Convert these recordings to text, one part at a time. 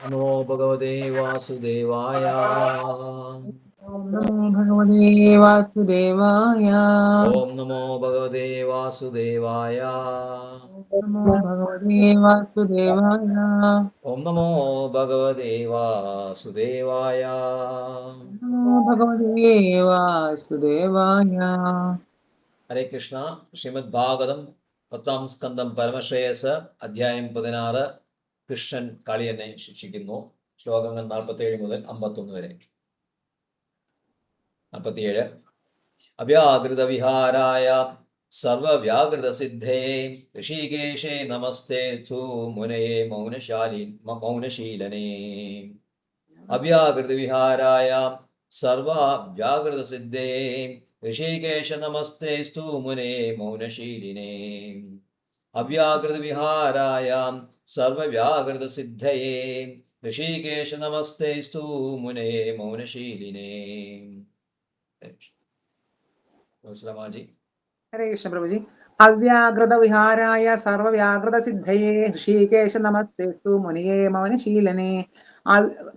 नमो भगवते वासुदेवाय। ओम नमो भगवते वासुदेवाय। ओम नमो भगवते वासुदेवाय। नमो भगवते वासुदेवाय। ओम नमो भगवते वासुदेवाय। नमो भगवते वासुदेवाय। हरे कृष्ण. श्रीमद् भागवतम 10 സ്കന്ധം പരമശ്രേയസ് അധ്യായം 16 കൃഷ്ണൻ കാളിയനെ ശിക്ഷിക്കുന്നു. ശ്ലോകങ്ങൾ 47 മുതൽ 51 വരെ. 47. अव्याकृतविहाराय सर्वव्याकृतसिद्धये ऋषिकेशे नमस्ते तु मुनये मौनशीलने. अव्याकृतविहाराय सर्वव्याकृतसिद्धये ऋषिकेश नमस्तेस्तु मुनये मौनशीलिने. अव्याकृतविहाराय सर्वव्याकृतसिद्धये ऋषिकेश नमस्तेस्तु मुनये मौनशीलिने. हरे कृष्ण प्रभुजी. അവ്യാകൃത വിഹാരായ സർവവ്യാകൃത സിദ്ധയേ ഋഷികേശ നമസ്തേസ്തു മുനിയേ മൗനശീലനെ.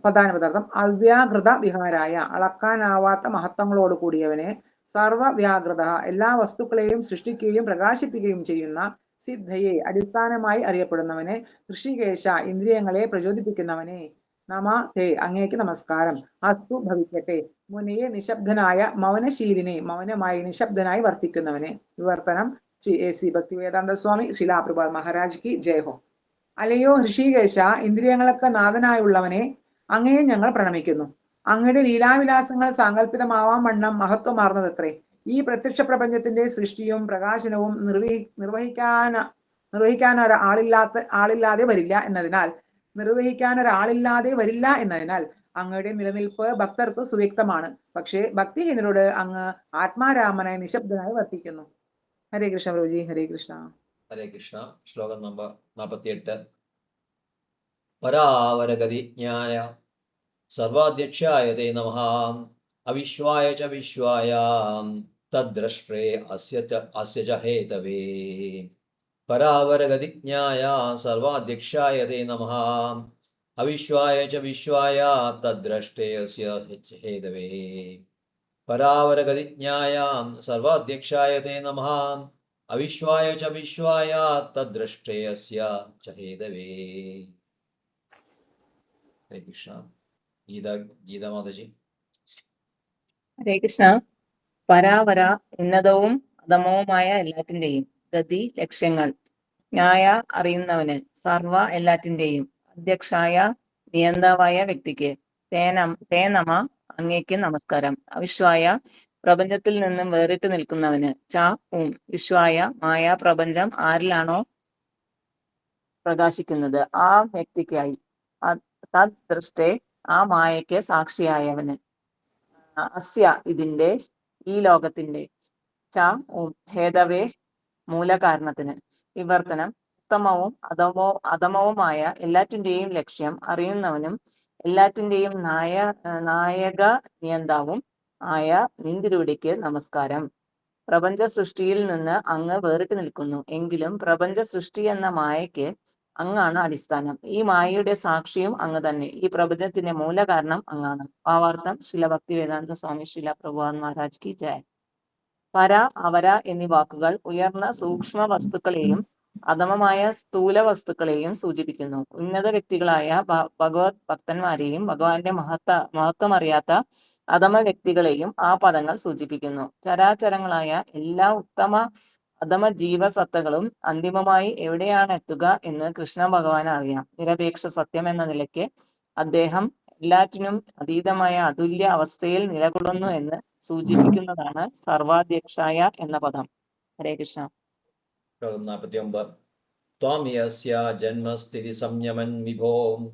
പ്രധാന പദാർത്ഥം അവ്യാകൃത വിഹാരായ അളക്കാനാവാത്ത മഹത്വങ്ങളോട് കൂടിയവനെ, സർവവ്യാകൃത എല്ലാ വസ്തുക്കളെയും സൃഷ്ടിക്കുകയും പ്രകാശിപ്പിക്കുകയും ചെയ്യുന്ന, സിദ്ധയെ അടിസ്ഥാനമായി അറിയപ്പെടുന്നവനെ, ഋഷികേശ ഇന്ദ്രിയങ്ങളെ പ്രചോദിപ്പിക്കുന്നവനെ, നമ തേ അങ്ങേക്ക് നമസ്കാരം, അസ്തു ഭവിക്കട്ടെ, മുനിയെ നിശബ്ദനായ മൗനശീലിനെ മൗനമായി നിശബ്ദനായി വർത്തിക്കുന്നവനെ. വിവർത്തനം ശ്രീ AC ഭക്തിവേദാന്ത സ്വാമി ശിലാപ്രഭാത് മഹാരാജ് കി ജയ ഹോ. അലയോ ഋഷികേശ, ഇന്ദ്രിയങ്ങൾക്ക് നാഥനായുള്ളവനെ, അങ്ങയെ ഞങ്ങൾ പ്രണമിക്കുന്നു. അങ്ങയുടെ ലീലാവിലാസങ്ങൾ സാങ്കല്പിതമാവാൻ വണ്ണം മഹത്വമാർന്നതത്രേ. ഈ പ്രത്യക്ഷ പ്രപഞ്ചത്തിന്റെ സൃഷ്ടിയും പ്രകാശനവും നിർവഹിക്കാൻ ഒരാളില്ലാതെ വരില്ല എന്നതിനാൽ അങ്ങയുടെ നിലനിൽപ്പ് ഭക്തർക്ക് സുവ്യക്തമാണ്. പക്ഷേ ഭക്തിഹീനരോട് അങ്ങ് ആത്മാരാമനായി നിശബ്ദനായി വർത്തിക്കുന്നു. ഹരേ കൃഷ്ണ പ്രഭുജി. ഹരേ കൃഷ്ണ. ഹരേ കൃഷ്ണ. ശ്ലോകം നമ്പർ 48. പരാവരഗതി ജ്ഞായ സർവാധ്യക്ഷായ തേ നമഃ അവിശ്വായ ച വിശ്വായ തദ്ദ്രഷ്ട്രേ അസ്യ ച ഹേതവേ. പരാവരഗതി ജ്ഞായ സർവാധ്യക്ഷായ തേ നമഃ അവിശ്വായ ച വിശ്വായ തദ്ദ്രഷ്ട്രേ അസ്യ ഹേതവേ. പരാവരഗതി ജ്ഞായ സർവാധ്യക്ഷായ തേ നമഃ അവിശ്വായ ച വിശ്വായ തദ്ദ്രഷ്ട്രേ അസ്യ ച ഹേതവേ. ഹരേ കൃഷ്ണ. ഗീത മാതാജി. ഹരേ കൃഷ്ണ. പരാവര ഉന്നതവും അധമവുമായ എല്ലാറ്റിന്റെയും ഗതി ലക്ഷ്യങ്ങൾ ന്യായ അറിയുന്നവന്, സർവ എല്ലാറ്റിന്റെയും അധ്യക്ഷായ നിയന്താവായ വ്യക്തിക്ക്, തേ നമ അങ്ങേക്ക് നമസ്കാരം. അവിശ്വായ പ്രപഞ്ചത്തിൽ നിന്നും വേറിട്ട് നിൽക്കുന്നവന്, വിശ്വായ മായ പ്രപഞ്ചം ആരിലാണോ പ്രകാശിക്കുന്നത് ആ വ്യക്തിക്കായി, തദ്ദൃഷ്ടേ ആ മായയ്ക്ക് സാക്ഷിയായവന്, അസ്യ ഇതിന്റെ ഈ ലോകത്തിന്റെ, ഹേതവേ മൂലകാരണത്തിന്. വിവർത്തനം ഉത്തമവും അധമവുമായ എല്ലാറ്റിന്റെയും ലക്ഷ്യം അറിയുന്നവനും എല്ലാറ്റിന്റെയും നായക നിയന്താവും ആയ നിന്തിരുവടിക്ക് നമസ്കാരം. പ്രപഞ്ച സൃഷ്ടിയിൽ നിന്ന് അങ്ങ് വേറിട്ട് നിൽക്കുന്നു. എങ്കിലും പ്രപഞ്ച സൃഷ്ടി എന്ന മായയ്ക്ക് അങ്ങാണ് അടിസ്ഥാനം. ഈ മായയുടെ സാക്ഷിയും അങ്ങ് തന്നെ. ഈ പ്രപഞ്ചത്തിന്റെ മൂലകാരണം അങ്ങാണ്. ഭാവാർത്ഥം ശ്രീല ഭക്തിവേദാന്ത സ്വാമി ശ്രീല പ്രഭുപാദ് മഹാരാജ് കി ജയ. പര, അവര എന്നീ വാക്കുകൾ ഉയർന്ന സൂക്ഷ്മ വസ്തുക്കളെയും അധമമായ സ്ഥൂല വസ്തുക്കളെയും സൂചിപ്പിക്കുന്നു. ഉന്നത വ്യക്തികളായ ഭഗവത് ഭക്തന്മാരെയും ഭഗവാന്റെ മഹത്വം അറിയാത്ത അധമ വ്യക്തികളെയും ആ പദങ്ങൾ സൂചിപ്പിക്കുന്നു. ചരാചരങ്ങളായ എല്ലാ ഉത്തമ അധമ ജീവസത്തകളും അന്തിമമായി എവിടെയാണ് എത്തുക എന്ന് കൃഷ്ണ ഭഗവാൻ അറിയാം. നിരപേക്ഷ സത്യം എന്ന നിലയ്ക്ക് അദ്ദേഹം എല്ലാറ്റിനും അതീതമായ അതുല്യ അവസ്ഥയിൽ നിലകൊള്ളുന്നു എന്ന് സൂചിപ്പിക്കുന്നതാണ് സർവാധ്യക്ഷായ എന്ന പദം. ഹരേ കൃഷ്ണ. 49. ത്വാം യസ്യ ജന്മസ്ഥിതി സംയമൻ വിഭോ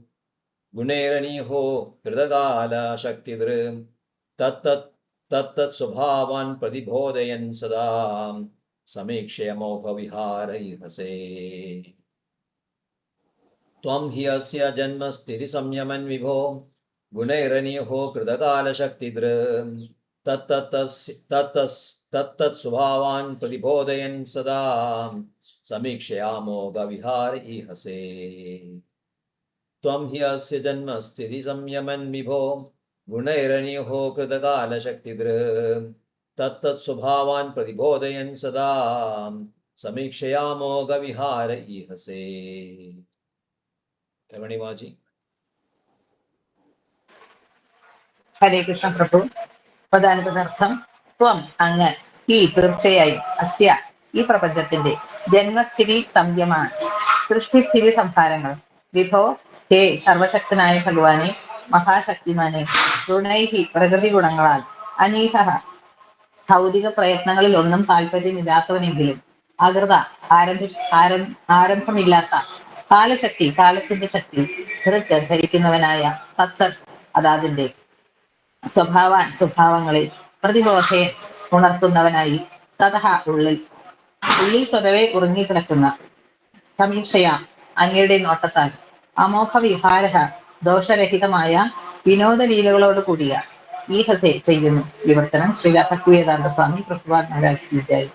ഗുണൈരനീഹോ കൃതകാല ശക്തിധൃ തത്തത് സ്വഭാവാൻ പ്രതിബോധയൻ സദാ സമീക്ഷ്യ മോഹവിഹാരൈഹസേ. ത്വം ഹി അസ്യ ജന്മസ്ഥിതി സംയമൻ വിഭോ ഗുണൈരനീഹോ കൃതകാല ശക്തിധൃ തത്തത് സ്വഭാവാൻ പ്രതിബോധയൻ സദാ സമീക്ഷയാ മോഹവിഹാരൈഹസേ. त्वं हि अस्य जन्मस्थिति संयमन् विभो गुणैरण्युः कृतकालशक्तिधृ तत्तत् स्वभावान् प्रतिबोधयन् सदा समीक्षयामोघविहार ईहसे രമണിമാജി. ഹരേ കൃഷ്ണ പ്രഭു. പദാനുപദാർത്ഥം ത്വം അങ്ങ് ഈ തീർച്ചയായും അസ്യ ഈ പ്രപഞ്ചത്തിന്റെ ജന്മസ്ഥിതി സംയമ സൃഷ്ടിസ്ഥിതി സംഹാരങ്ങൾ വിഭോ ഹേ സർവശക്തനായ ഭഗവാനെ മഹാശക്തിമാനെ ഗുണൈഹി പ്രകൃതി ഗുണങ്ങളാൽ അനീഹ ഭൗതിക പ്രയത്നങ്ങളിൽ ഒന്നും താല്പര്യമില്ലാത്തവനെങ്കിലും അകൃത ആരംഭമില്ലാത്ത കാലശക്തി കാലത്തിന്റെ ശക്തി ധരിക്കുന്നവനായ തത്ത് അതാതിന്റെ സ്വഭാവങ്ങളെ പ്രതിബോധയെ ഉണർത്തുന്നവനായി തതഹ ഉള്ളിൽ സ്വതവേ ഉറങ്ങിക്കിടക്കുന്ന സമീക്ഷയ അങ്ങയുടെ നോട്ടത്താൽ അമോഘ വിഹാര ദോഷരഹിതമായ വിനോദലീലകളോട് കൂടിയ ഈഹസെ ചെയ്യുന്നു. വിവർത്തനം ശ്രീ ഭക്തിവേദാന്ത സ്വാമി പ്രഭുപാദ് മഹാരാജ് വിദ്യായി.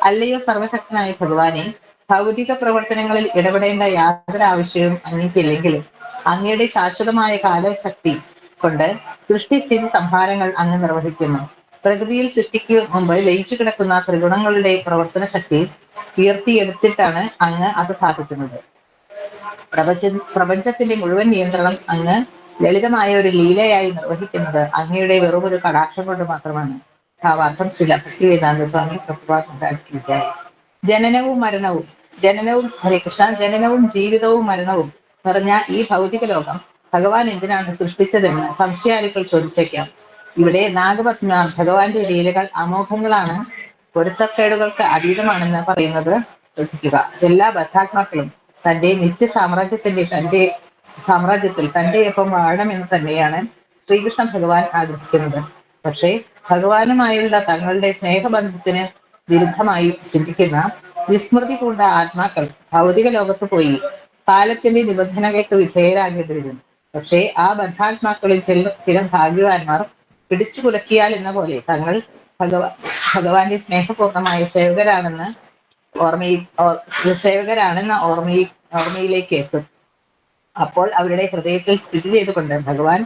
അല്ലയോ സർവശക്തനായ ഭഗവാനെ, ഭൗതിക പ്രവർത്തനങ്ങളിൽ ഇടപെടേണ്ട യാതൊരു ആവശ്യവും അങ്ങേക്കില്ലെങ്കിലും അങ്ങയുടെ ശാശ്വതമായ കാലശക്തി കൊണ്ട് സൃഷ്ടിസ്ഥിതി സംഹാരങ്ങൾ അങ്ങ് നിർവഹിക്കുന്നു. പ്രകൃതിയിൽ സൃഷ്ടിക്കു മുമ്പ് ലയിച്ചു കിടക്കുന്ന ത്രിഗുണങ്ങളുടെ പ്രവർത്തന ശക്തി ഉയർത്തിയെടുത്തിട്ടാണ് അങ്ങ് അത് സാധിക്കുന്നത്. പ്രപഞ്ചത്തിന്റെ മുഴുവൻ നിയന്ത്രണം അങ്ങ് ലളിതമായ ഒരു ലീലയായി നിർവഹിക്കുന്നത് അങ്ങയുടെ വെറും ഒരു കടാക്ഷം കൊണ്ട് മാത്രമാണ്. ഭാവാർത്ഥം ശ്രീ ഭക്തിവേദാന്ത സ്വാമി പ്രഭുപാദ് മഹാരാജ്. ജനനവും ഹരേ കൃഷ്ണ, ജനനവും ജീവിതവും മരണവും നിറഞ്ഞ ഈ ഭൗതിക ലോകം ഭഗവാൻ എന്തിനാണ് സൃഷ്ടിച്ചതെന്ന് സംശയാലുക്കൾ ചോദിച്ചേക്കാം. ഇവിടെ നാഗപത്മ ഭഗവാന്റെ ലീലകൾ അമോഘങ്ങളാണ്, പൊരുത്തക്കേടുകൾക്ക് അതീതമാണെന്ന് പറയുന്നത് ശ്രദ്ധിക്കുക. എല്ലാ ബദ്ധാത്മാക്കളും തന്റെ നിത്യ സാമ്രാജ്യത്തിൽ തന്റെയൊപ്പം വാഴണമെന്ന് തന്നെയാണ് ശ്രീകൃഷ്ണ ഭഗവാൻ ആഗ്രഹിക്കുന്നത്. പക്ഷേ ഭഗവാനുമായുള്ള തങ്ങളുടെ സ്നേഹബന്ധത്തിന് വിരുദ്ധമായി ചിന്തിക്കുന്ന വിസ്മൃതി പൂണ്ട ആത്മാക്കൾ ഭൗതിക ലോകത്ത് പോയി കാലത്തിന്റെ നിബന്ധനകൾക്ക് വിധേയരാകേണ്ടി വരും. പക്ഷേ ആ ബദ്ധാത്മാക്കളിൽ ചില ഭാഗ്യവാന്മാർ പിടിച്ചു കുലക്കിയാൽ എന്ന പോലെ തങ്ങൾ ഭഗവാന്റെ സ്നേഹപൂർണമായ സേവകരാണെന്ന ഓർമ്മയിലേക്ക് എത്തും. അപ്പോൾ അവരുടെ ഹൃദയത്തിൽ സ്ഥിതി ചെയ്തുകൊണ്ട് ഭഗവാൻ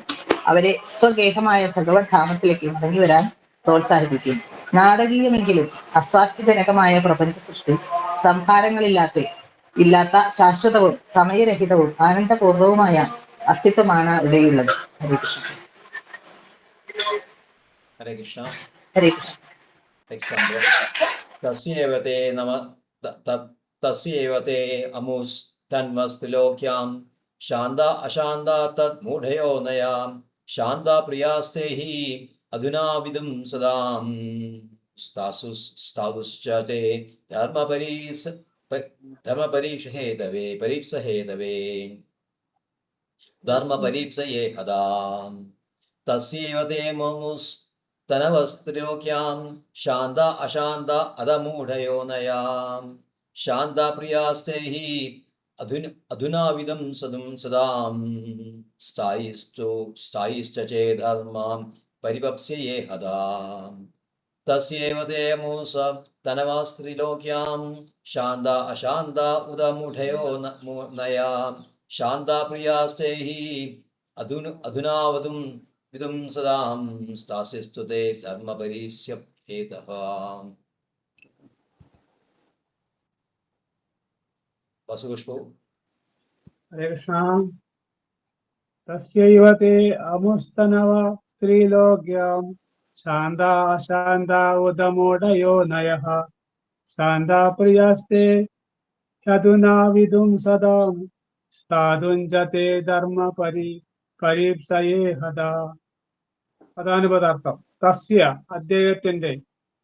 അവരെ സ്വഗേഹമായ ഭഗവത് ധാമത്തിലേക്ക് മടങ്ങി വരാൻ പ്രോത്സാഹിപ്പിക്കും. നാടകീയമെങ്കിലും അസ്വാസ്ഥ്യജനകമായ പ്രപഞ്ച സൃഷ്ടി സംഹാരങ്ങളില്ലാത്ത ശാശ്വതവും സമയരഹിതവും ആനന്ദപൂർവവുമായ അസ്തിത്വമാണ് ഇവിടെയുള്ളത്. ഹരേ കൃഷ്ണ. ഹരേ കൃഷ്ണ. ഹരേ കൃഷ്ണ. തസ്യേവ തേ അമുസ് തന്മസ്തിലോക്യാം ശാന്ത അശാന്ത തത് മൂഢയോ നയാം ശാന്ത പ്രിയാസ്തേ ഹി അധുനാവിദും സദാം സ്ഥാതുശ്ച തേ ധർമ്മപരീപ്സയേ ഹദാം തസ്യേവ തേ മുമുസ് തനവസ്ത്രിലോക്യാം ശാന്ത അശാന്ത അധമൂഢയോ നയാം ശാന്ത പ്രിയാസ്തേ ഹി അധുനാവിദം സദാം സ്ഥായിശ്ച ചേ ധർമാം പരിപപ്സ്യയേ ഹദാം തസ്യേവ തേ മൂസ തനവാസ്ത്രിലോക്യാം ശാന്ത അശാന്ത ഉദമൂഢയോ നയാം ശാന്ത പ്രിയാസ്തേ ഹി അധുനാവതും വിദും സദാം സ്ഥാസ്യസ്തു തേ ധർമ്മപരീസ്യഭേദഃ. വസുപുഷ്പോ. ഹരേ കൃഷ്ണ. തസ്യൈവ തേ അമുസ്തനവ സ്ത്രീലോക്യാം ശാന്ത അശാന്ത ഉദമൂഢയോ നയഃ ശാന്ത പ്രിയാസ്തേ യദുനാവിദും സദാം സ്ഥാതുഞ്ച തേ പരീപ്സയേ ഹദാ. പദാനുപദാർത്ഥം തസ്യ അദ്ദേഹത്തിന്റെ,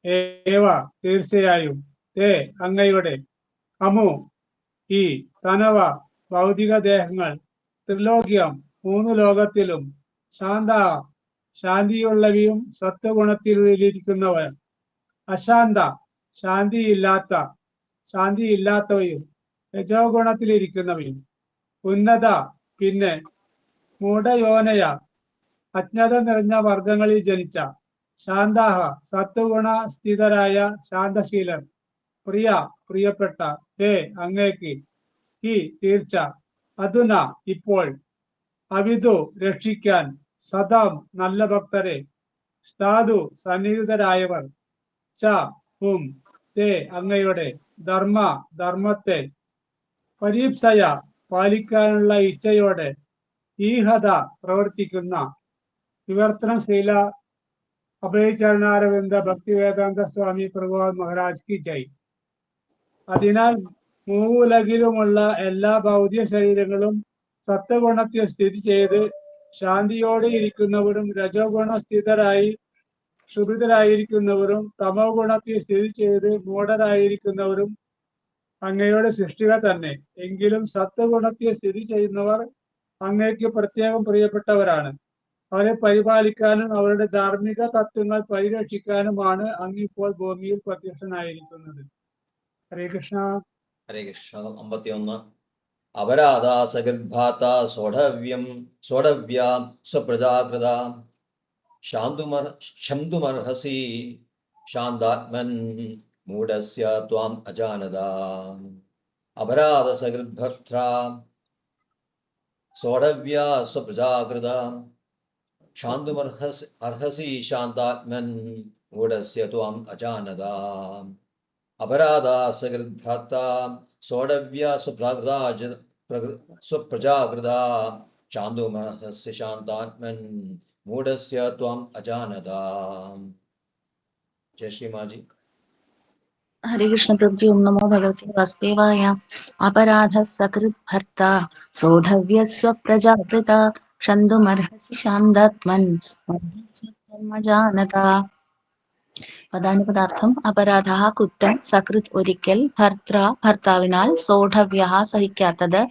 ഏവ തീർച്ചയായും, തേ അങ്ങയുടെ, അമു ഈ, തനവ ഭൗതിക ദേഹങ്ങൾ, ത്രിലോക്യം മൂന്ന് ലോകത്തിലും, ശാന്ത ശാന്തിയുള്ളവയും സത്വഗുണത്തിലിരിക്കുന്നവ, അശാന്ത ശാന്തിയില്ലാത്തവയും രജോ ഗുണത്തിലിരിക്കുന്നവയും, ഉന്നത പിന്നെ മൂഢയോനയ അജ്ഞത നിറഞ്ഞ വർഗങ്ങളിൽ ജനിച്ച, ശാന്താഹ സത്വഗുണ സ്ഥിതരായ ശാന്തശീലർ, പ്രിയപ്പെട്ട, തേ അങ്ങേക്ക്, ഈ തീർച്ച, അതുന ഇപ്പോൾ അവിതു രക്ഷിക്കാൻ സദാം നല്ല ഭക്തരെ സ്ഥാതു സന്നിഹിതരായവർ ച തേ അങ്ങയുടെ ധർമ്മത്തെ പരീപ്സയ പാലിക്കാനുള്ള ഇച്ഛയോടെ ഈഹത പ്രവർത്തിക്കുന്ന വിവർത്തനം ശ്രീല അഭയചരണാരവിന്ദ ഭക്തിവേദാന്ത സ്വാമി പ്രഭുപാദ് മഹാരാജ് കി ജയ്. അതിനാൽ മൂവുലകിലുമുള്ള എല്ലാ ഭൗതിക ശരീരങ്ങളും സത്വഗുണത്തിൽ സ്ഥിതി ചെയ്ത് ശാന്തിയോടെ ഇരിക്കുന്നവരും രജോ ഗുണസ്ഥിതരായി ക്ഷുഭിതരായിരിക്കുന്നവരും തമോ ഗുണത്തിൽ സ്ഥിതി ചെയ്ത് മൂഢരായിരിക്കുന്നവരും അങ്ങയുടെ സൃഷ്ടികൾ തന്നെ. എങ്കിലും സത്വഗുണത്തിൽ സ്ഥിതി ചെയ്യുന്നവർ അങ്ങയ്ക്ക് പ്രത്യേകം പ്രിയപ്പെട്ടവരാണ്. അവരെ പരിപാലിക്കാനും അവരുടെ ധാർമ്മിക തത്വങ്ങൾ പരിരക്ഷിക്കാനുമാണ് അങ്ങ് ഇപ്പോൾ ഭൂമിയിൽ പ്രത്യക്ഷനായിരിക്കുന്നത്. ഹരേ കൃഷ്ണ. ഹരേ കൃഷ്ണ. 51. അപരാധാ സഗർഭാത സോഢവ്യ സ്വപ്രജാകൃത ശംതുമർഹസി ശാന്താത്മൻ മൂഢസ്യ ത്വാം അജാനതാ. അപരാധ സഗർഭത്ര സോഢവ്യ സ്വപ്രജാകൃത ശാന്തുമർഹസി ശാന്താത്മൻ മൂഢസ്യ ത്വാം അജാനതാ. അപരാധാ സഗർഭ്രാത സോഢവ്യ സ്വപ്രജാകൃത ശാന്തുമർഹസ്യ ശാന്താത്മൻ മൂഢസ്യ ത്വാം അജാനതാ. ജയ ശ്രീമാജി. हरे कृष्ण प्रभु जी। ओम नमो भगवते वासुदेवाय। अपराध सकृत भर्ता सौढव्य स्वप्रजाकृता शंदुमर्हसि शान्दात्मन् जानता. പദാനുപദാർത്ഥം അപരാധ കുറ്റം സകൃത് ഒരിക്കൽ ഭർത്താവിനാൽ സോഢവ്യ സഹിക്കാത്തത്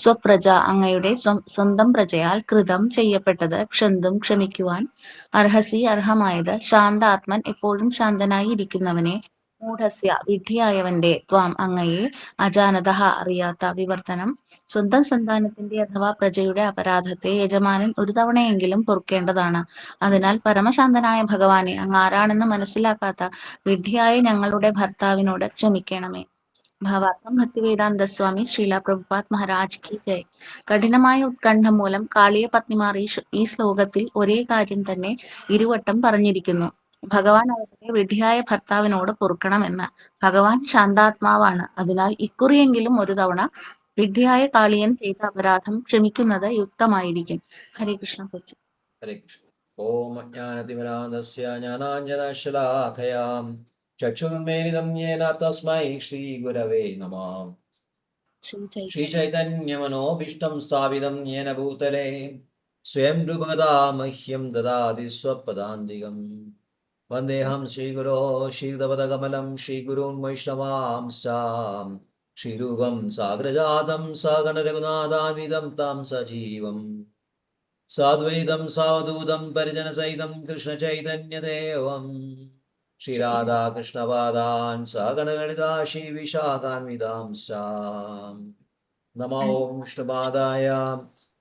സ്വപ്രജ അങ്ങയുടെ സ്വന്തം പ്രജയാൽ കൃതം ചെയ്യപ്പെട്ടത് ക്ഷന്തും ക്ഷമിക്കുവാൻ അർഹസി അർഹമായത് ശാന്താത്മൻ എപ്പോഴും ശാന്തനായി ഇരിക്കുന്നവനെ മൂഢസ്യ വിഡ്ഢിയായവന്റെ ത്വാം അങ്ങയെ അജാനത അറിയാത്ത. വിവർത്തനം സ്വന്തം സന്താനത്തിന്റെ അഥവാ പ്രജയുടെ അപരാധത്തെ യജമാനൻ ഒരു തവണയെങ്കിലും പൊറുക്കേണ്ടതാണ്. അതിനാൽ പരമശാന്തനായ ഭഗവാനെ അങ്ങ് ആരാണെന്ന് മനസ്സിലാക്കാത്ത വിഡ്ഢിയായ ഞങ്ങളുടെ ഭർത്താവിനോട് ക്ഷമിക്കണമേ. ഭാവാർത്ഥം ഭക്തിവേദാന്ത സ്വാമി ശ്രീല പ്രഭുപാദ് മഹാരാജ് കി ജയ്. കഠിനമായ ഉത്കണ്ഠം മൂലം കാളിയ പത്നിമാർ ഈ ശ്ലോകത്തിൽ ഒരേ കാര്യം തന്നെ ഇരുവട്ടം പറഞ്ഞിരിക്കുന്നു. ഭഗവാൻ അവരുടെ വിഡ്ഢിയായ ഭർത്താവിനോട് പൊറുക്കണമെന്ന്. ഭഗവാൻ ശാന്താത്മാവാണ്. അതിനാൽ ഇക്കുറിയെങ്കിലും ഒരു തവണ വിഡ്ഢിയായ കാളിയൻ ചെയ്ത അപരാധം ക്ഷമിക്കുന്നത് യുക്തമായിരിക്കും. ഹരേ കൃഷ്ണ. ഹരേ കൃഷ്ണ. ഓം അജ്ഞാനതിമിരാന്ധസ്യ ജ്ഞാനാഞ്ജനശലാഖയാ ചക്ഷുർമേലിതം യേന തസ്മൈ ശ്രീഗുരവേ നമഃ. ശ്രീചൈതന്യമനോഭീഷ്ടം സ്ഥാപിതം യേന ഭൂതലേ സ്വയം രൂപകഥാ മഹ്യം ദദാതി സ്വപദാന്തികം. വന്ദേഹം ശ്രീഗുരോ ശ്രീയുതപദകമലം ശ്രീഗുരുൻ വൈഷ്ണവാംശ്ച ശ്രീരൂപം സാഗ്രജാതം സഗണ രഘുനാഥാവിധം താം സജീവം സാദ്വൈതം സാവധൂതം പരിജനസഹിതം കൃഷ്ണചൈതന്യദേവം ശ്രീരാധാകൃഷ്ണപാദാൻ സഗണ ലളിതാ ശ്രീവിശാഖാൻവിതാംശ്ച. നമോ വിഷ്ണുപാദായ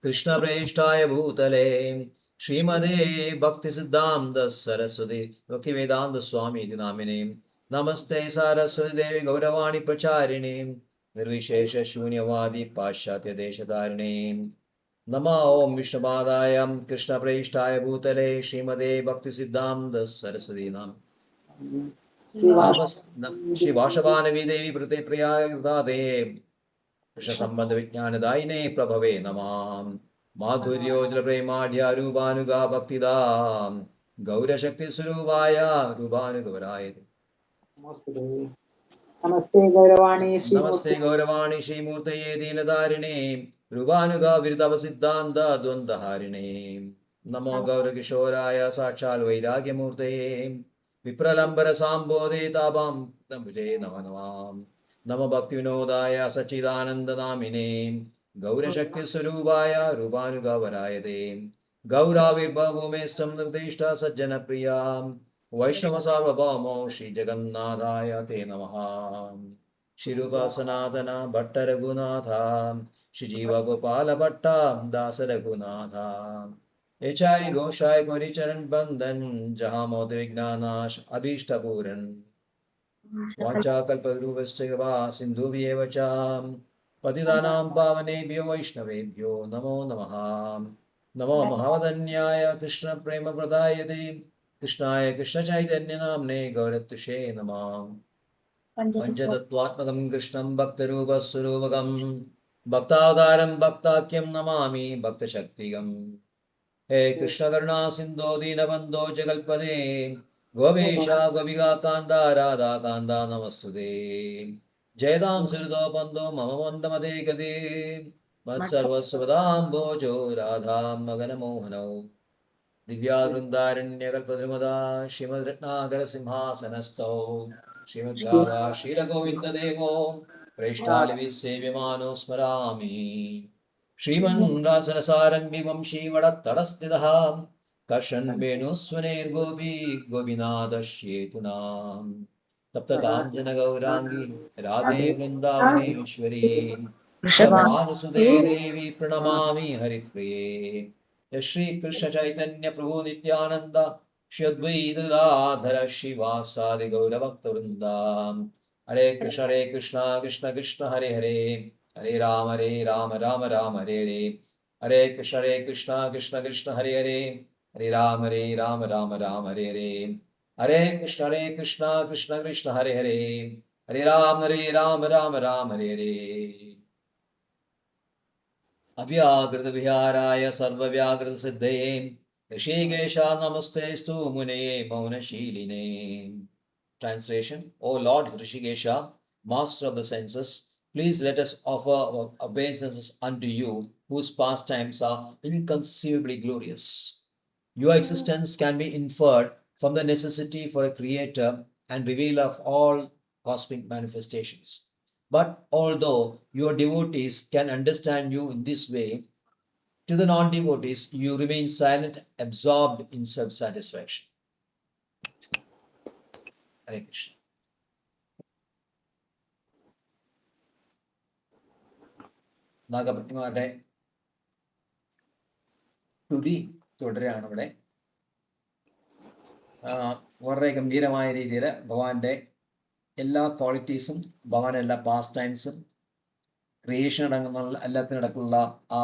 കൃഷ്ണപ്രേഷ്ഠായ ഭൂതലേ ശ്രീമതേ ഭക്തിസിദ്ധാന്ത സരസ്വതി ഭക്തിവേദാന്ത സ്വാമി നാമിനെ. നമസ്തേ സാരസ്വതി ദേവി ഗൗരവാണി പ്രചാരിണേ നിർവിശേഷ ശൂന്യവാദി പാശ്ചാത്യദേശധാരിണേ. നമോ ഓം വിഷ്ണുപാദായ കൃഷ്ണപ്രേഷ്ഠായ ഭൂതലേ ശ്രീമതേ ഭക്തിസിദ്ധാന്ത സരസ്വതി നാം ശ്രീ വാഷവാനവി ദേവി പ്രിയാദേ കൃഷ്ണസംബന്ധ വിജ്ഞാനദായിനേ പ്രഭവേ നമാം. മാധുര്യോജ്ല പ്രേമാഢ്യാരൂപാനുഗാ ഭക്തിദാ ഗൗരശക്തി സ്വരൂപായ രൂപാനുഗൗരായ. നമസ്തേ ഗൗരവാണി ശ്രീമൂർത്തയേ ദീനധാരിണേ രൂപാനുഗാ വിരുതവസിദ്ധാന്ത ദ്വന്ദ്ഹാരിണേ. നമോ ഗൗരകിശോരായ സാക്ഷാൽ വൈരാഗ്യമൂർത്തയേ വിപ്രലംബര സാംബോധേ താപാം ഭുജേ നമ നമാം. നമ ഭക്തിവിനോദായ സച്ചിദാനന്ദനാമിനേ ഗൗരശക്തി സ്വരൂപായ രൂപാനുഗവരായതേ. ഗൗരാവിർഭൂമേ നിർദ്ദിഷ്ട സജ്ജനപ്രിയാ വൈഷ്ണവ സാർവഭൗമോ ശ്രീ ജഗന്നാഥായ തേ നമഃ. ശ്രീരൂപ സനാതന ഭട്ട രഘുനാഥ ശ്രീജീവ ഗോപാല ഭട്ട ദാസ രഘുനാഥ യചായി ഘോഷായ ഗൗരിചരൺ ബന്ധൻ ജഹാ മോദ വിഘ്നാനാശ അഭീഷ്ടപൂരൻ വാചാകൽപതരുശ്ച സിന്ധുഭ്യേവ ച പതിതാനാം പാവനേഭ്യോ വൈഷ്ണവേഭ്യോ നമോ നമഃ. നമോ മഹാവദന്യായ കൃഷ്ണപ്രേമപ്രദായതേ കൃഷ്ണായ കൃഷ്ണചൈതന്യനാമ്നേ ഗൗരത്തുഷേ നമഃ. പഞ്ചതത്വാത്മകം കൃഷ്ണം ഭക്തരൂപസ്വരൂപകം ഭക്താവതാരം ഭക്താഖ്യം നമാമി ഭക്തശക്തികം. ഹേ കൃഷ്ണ കരുണാ സിന്ധോ ദീനബന്ധോ ജഗൽപദേ ഗോപേശ ഗോപികാ കാന്ത രാധാ കാന്ത നമസ്തുതേ. ജയതാം സുഹൃദോ ബന്ധോ മമ മന്ദമതേ ഗതേ മത്സർവസ്വദാംബോജോ രാധാം മഗനമോഹനൗ. ദിവ്യാവൃന്ദാരണ്യകൽപദ്രുമദാ ശ്രീമദ് രത്നാകര സിംഹാസനസ്ഥൗ ശ്രീമദ് രാധാ ശ്രീലഗോവിന്ദദേവോ പ്രേഷ്ഠാലിവിസേവ്യമാനോ സ്മരാമി. ശ്രീമൻരാസരസാരംഭി വംശീവടത്തടസ്ഥിതഃ കർഷൻ വേണുസ്വനൈർഗോപീ ഗോപിനാഥശ്യേതുനാം. തപ്തകാഞ്ചന ഗൗരാംഗി രാധേ വൃന്ദാവനേശ്വരീ വൃഷഭാനുസുതേ ദേവി പ്രണമാമി ഹരിപ്രിയേ. ശ്രീ കൃഷ്ണ ചൈതന്യ പ്രഭു നിത്യാനന്ദ ശ്രീ അദ്വൈതദാധര ശ്രീവാസാദി ഗൗരഭക്തവൃന്ദ. ഹരേ കൃഷ്ണ കൃഷ്ണ കൃഷ്ണ ഹരേ ഹരേ ഹരേ രാമ രാമ രാമ ഹരേ ഹരേ. ഹരേ കൃഷ്ണ കൃഷ്ണ കൃഷ്ണ ഹരേ ഹരേ ഹരേ രാമ രാമ രാമ ഹരേ ഹരേ. ഹരേ കൃഷ്ണ കൃഷ്ണ കൃഷ്ണ ഹരേ ഹരേ ഹരേ രാമ രാമ ഹരേ ഹരേ. അവ്യാകൃത വിഹാരായ സർവവ്യാകൃത സിദ്ധയേ Hrishikesh നമസ്തേസ്തു മുനയേ മൗനശീലിനേ. Translation: O Lord Hrishikesha, master of the senses, please let us offer our obeisances unto you, whose pastimes are inconceivably glorious. Your existence can be inferred from the necessity for a creator and revealer of all cosmic manifestations. But although your devotees can understand you in this way, to the non-devotees you remain silent, absorbed in self-satisfaction. Hare Krishna. നാഗഭക്തിമാരുടെ സ്തുതി തുടരുകയാണ് ഇവിടെ. വളരെ ഗംഭീരമായ രീതിയിൽ ഭഗവാന്റെ എല്ലാ ക്വാളിറ്റീസും ഭഗവാന്റെ എല്ലാ പാസ് ടൈംസും ക്രിയേഷൻ അടങ്ങുന്ന എല്ലാത്തിനടക്കുള്ള ആ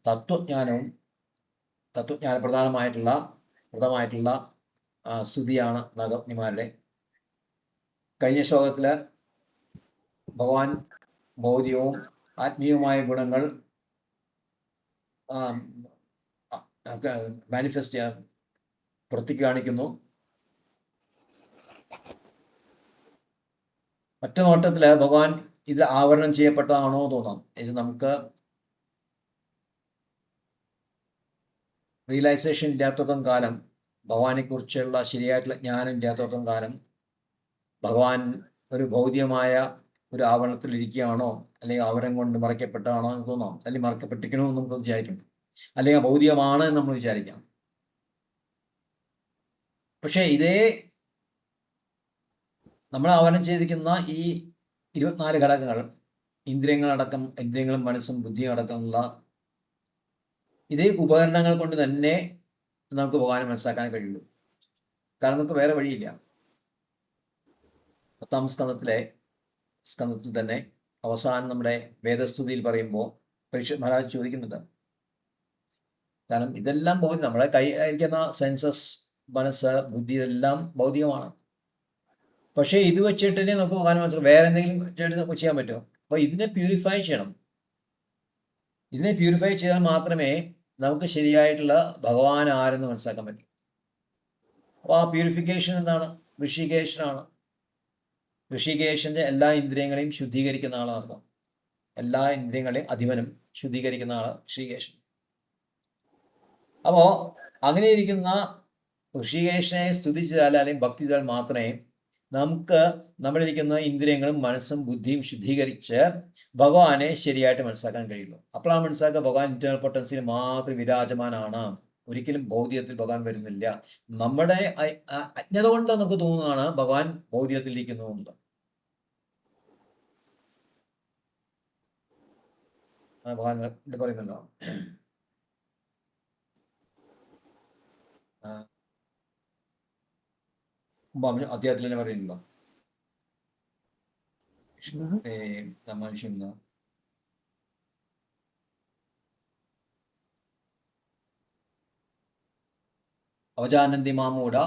തത്വജ്ഞാനവും പ്രധാനമായിട്ടുള്ള സ്തുതിയാണ് നാഗഭക്തിമാരുടെ. കഴിഞ്ഞ ശ്ലോകത്തിൽ ഭഗവാൻ ഭൗതികവും ആത്മീയവുമായ ഗുണങ്ങൾ മാനിഫെസ്റ്റ് ചെയ്യാൻ പുറത്തേക്ക് കാണിക്കുന്നു. ഒറ്റ നോട്ടത്തിൽ ഭഗവാൻ ഇത് ആവരണം ചെയ്യപ്പെട്ടതാണോ തോന്നാം. ഇത് നമുക്ക് റിയലൈസേഷൻ ഇല്ലാത്തതും കാലം, ഭഗവാനെ കുറിച്ചുള്ള ശരിയായിട്ടുള്ള ജ്ഞാനം ഇല്ലാത്തതും കാലം ഭഗവാൻ ഒരു ഭൗതികമായ ഒരു ആവരണത്തിലിരിക്കുകയാണോ, അല്ലെങ്കിൽ ആവരണം കൊണ്ട് മറയ്ക്കപ്പെട്ടതാണോ എന്ന് തോന്നാം. അല്ലെങ്കിൽ മറക്കപ്പെട്ടിരിക്കണമെന്ന് നമുക്ക് വിചാരിക്കും, അല്ലെങ്കിൽ ഭൗതികമാണ് എന്ന് നമ്മൾ വിചാരിക്കാം. പക്ഷേ ഇതേ നമ്മൾ ആവരണം ചെയ്തിരിക്കുന്ന ഈ 24 ഘടകങ്ങൾ, ഇന്ദ്രിയങ്ങളും മനസ്സും ബുദ്ധിയും അടക്കമുള്ള ഇതേ ഉപകരണങ്ങൾ കൊണ്ട് തന്നെ നമുക്ക് ഭഗവാനെ മനസ്സിലാക്കാൻ കഴിയുള്ളൂ. കാരണം നമുക്ക് വേറെ വഴിയില്ല. 10ാം സ്കന്ധത്തിൽ തന്നെ അവസാനം നമ്മുടെ വേദസ്തുതിയിൽ പറയുമ്പോൾ പരീക്ഷത്ത് മഹാരാജ് ചോദിക്കുന്നുണ്ട്, കാരണം ഇതെല്ലാം ഭൗതികം, നമ്മുടെ കയ്യിരിക്കുന്ന സെൻസസ്, മനസ്സ്, ബുദ്ധി, ഇതെല്ലാം ഭൗതികമാണ്. പക്ഷേ ഇത് വെച്ചിട്ട് തന്നെ നമുക്ക് ഭഗവാനെ മനസ്സിലാക്കാം. വേറെ എന്തെങ്കിലും നമുക്ക് ചെയ്യാൻ പറ്റുമോ? അപ്പോൾ ഇതിനെ പ്യൂരിഫൈ ചെയ്യണം. ഇതിനെ പ്യൂരിഫൈ ചെയ്താൽ മാത്രമേ നമുക്ക് ശരിയായിട്ടുള്ള ഭഗവാൻ ആരെന്ന് മനസ്സിലാക്കാൻ പറ്റും. അപ്പോൾ ആ പ്യൂരിഫിക്കേഷൻ എന്താണ്? ഋഷികേശനാണ്. ഋഷികേശന്റെ എല്ലാ ഇന്ദ്രിയങ്ങളെയും ശുദ്ധീകരിക്കുന്ന ആളാണ്. എല്ലാ ഇന്ദ്രിയങ്ങളെയും അധിപനും ശുദ്ധീകരിക്കുന്ന ആള് ഋഷികേശൻ. അപ്പോൾ അങ്ങനെ ഇരിക്കുന്ന ഋഷികേശനെ സ്തുതിച്ചാൽ അല്ലെങ്കിൽ ഭക്തി ചെയ്താൽ മാത്രമേ നമുക്ക് നമ്മളിരിക്കുന്ന ഇന്ദ്രിയങ്ങളും മനസ്സും ബുദ്ധിയും ശുദ്ധീകരിച്ച് ഭഗവാനെ ശരിയായിട്ട് മനസ്സിലാക്കാൻ കഴിയുള്ളൂ. അപ്പോഴാണ് മനസ്സിലാക്കുക ഭഗവാൻ ഇന്റേണൽ പൊട്ടൻസിൽ മാത്രം വിരാജമാനാണ്. ഒരിക്കലും ഭൗതികത്തിൽ ഭഗവാൻ വരുന്നില്ല. നമ്മുടെ അജ്ഞത കൊണ്ട് നമുക്ക് തോന്നുന്നതാണ് ഭഗവാൻ ഭൗതികത്തിലിരിക്കുന്നു എന്നത്. ഭഗവാൻ ഇത് പറയുന്നല്ലോ, അദ്ദേഹത്തിൽ തന്നെ പറയുന്നുണ്ടോ, മനുഷ്യൻ അവജാനന്തി മാമൂട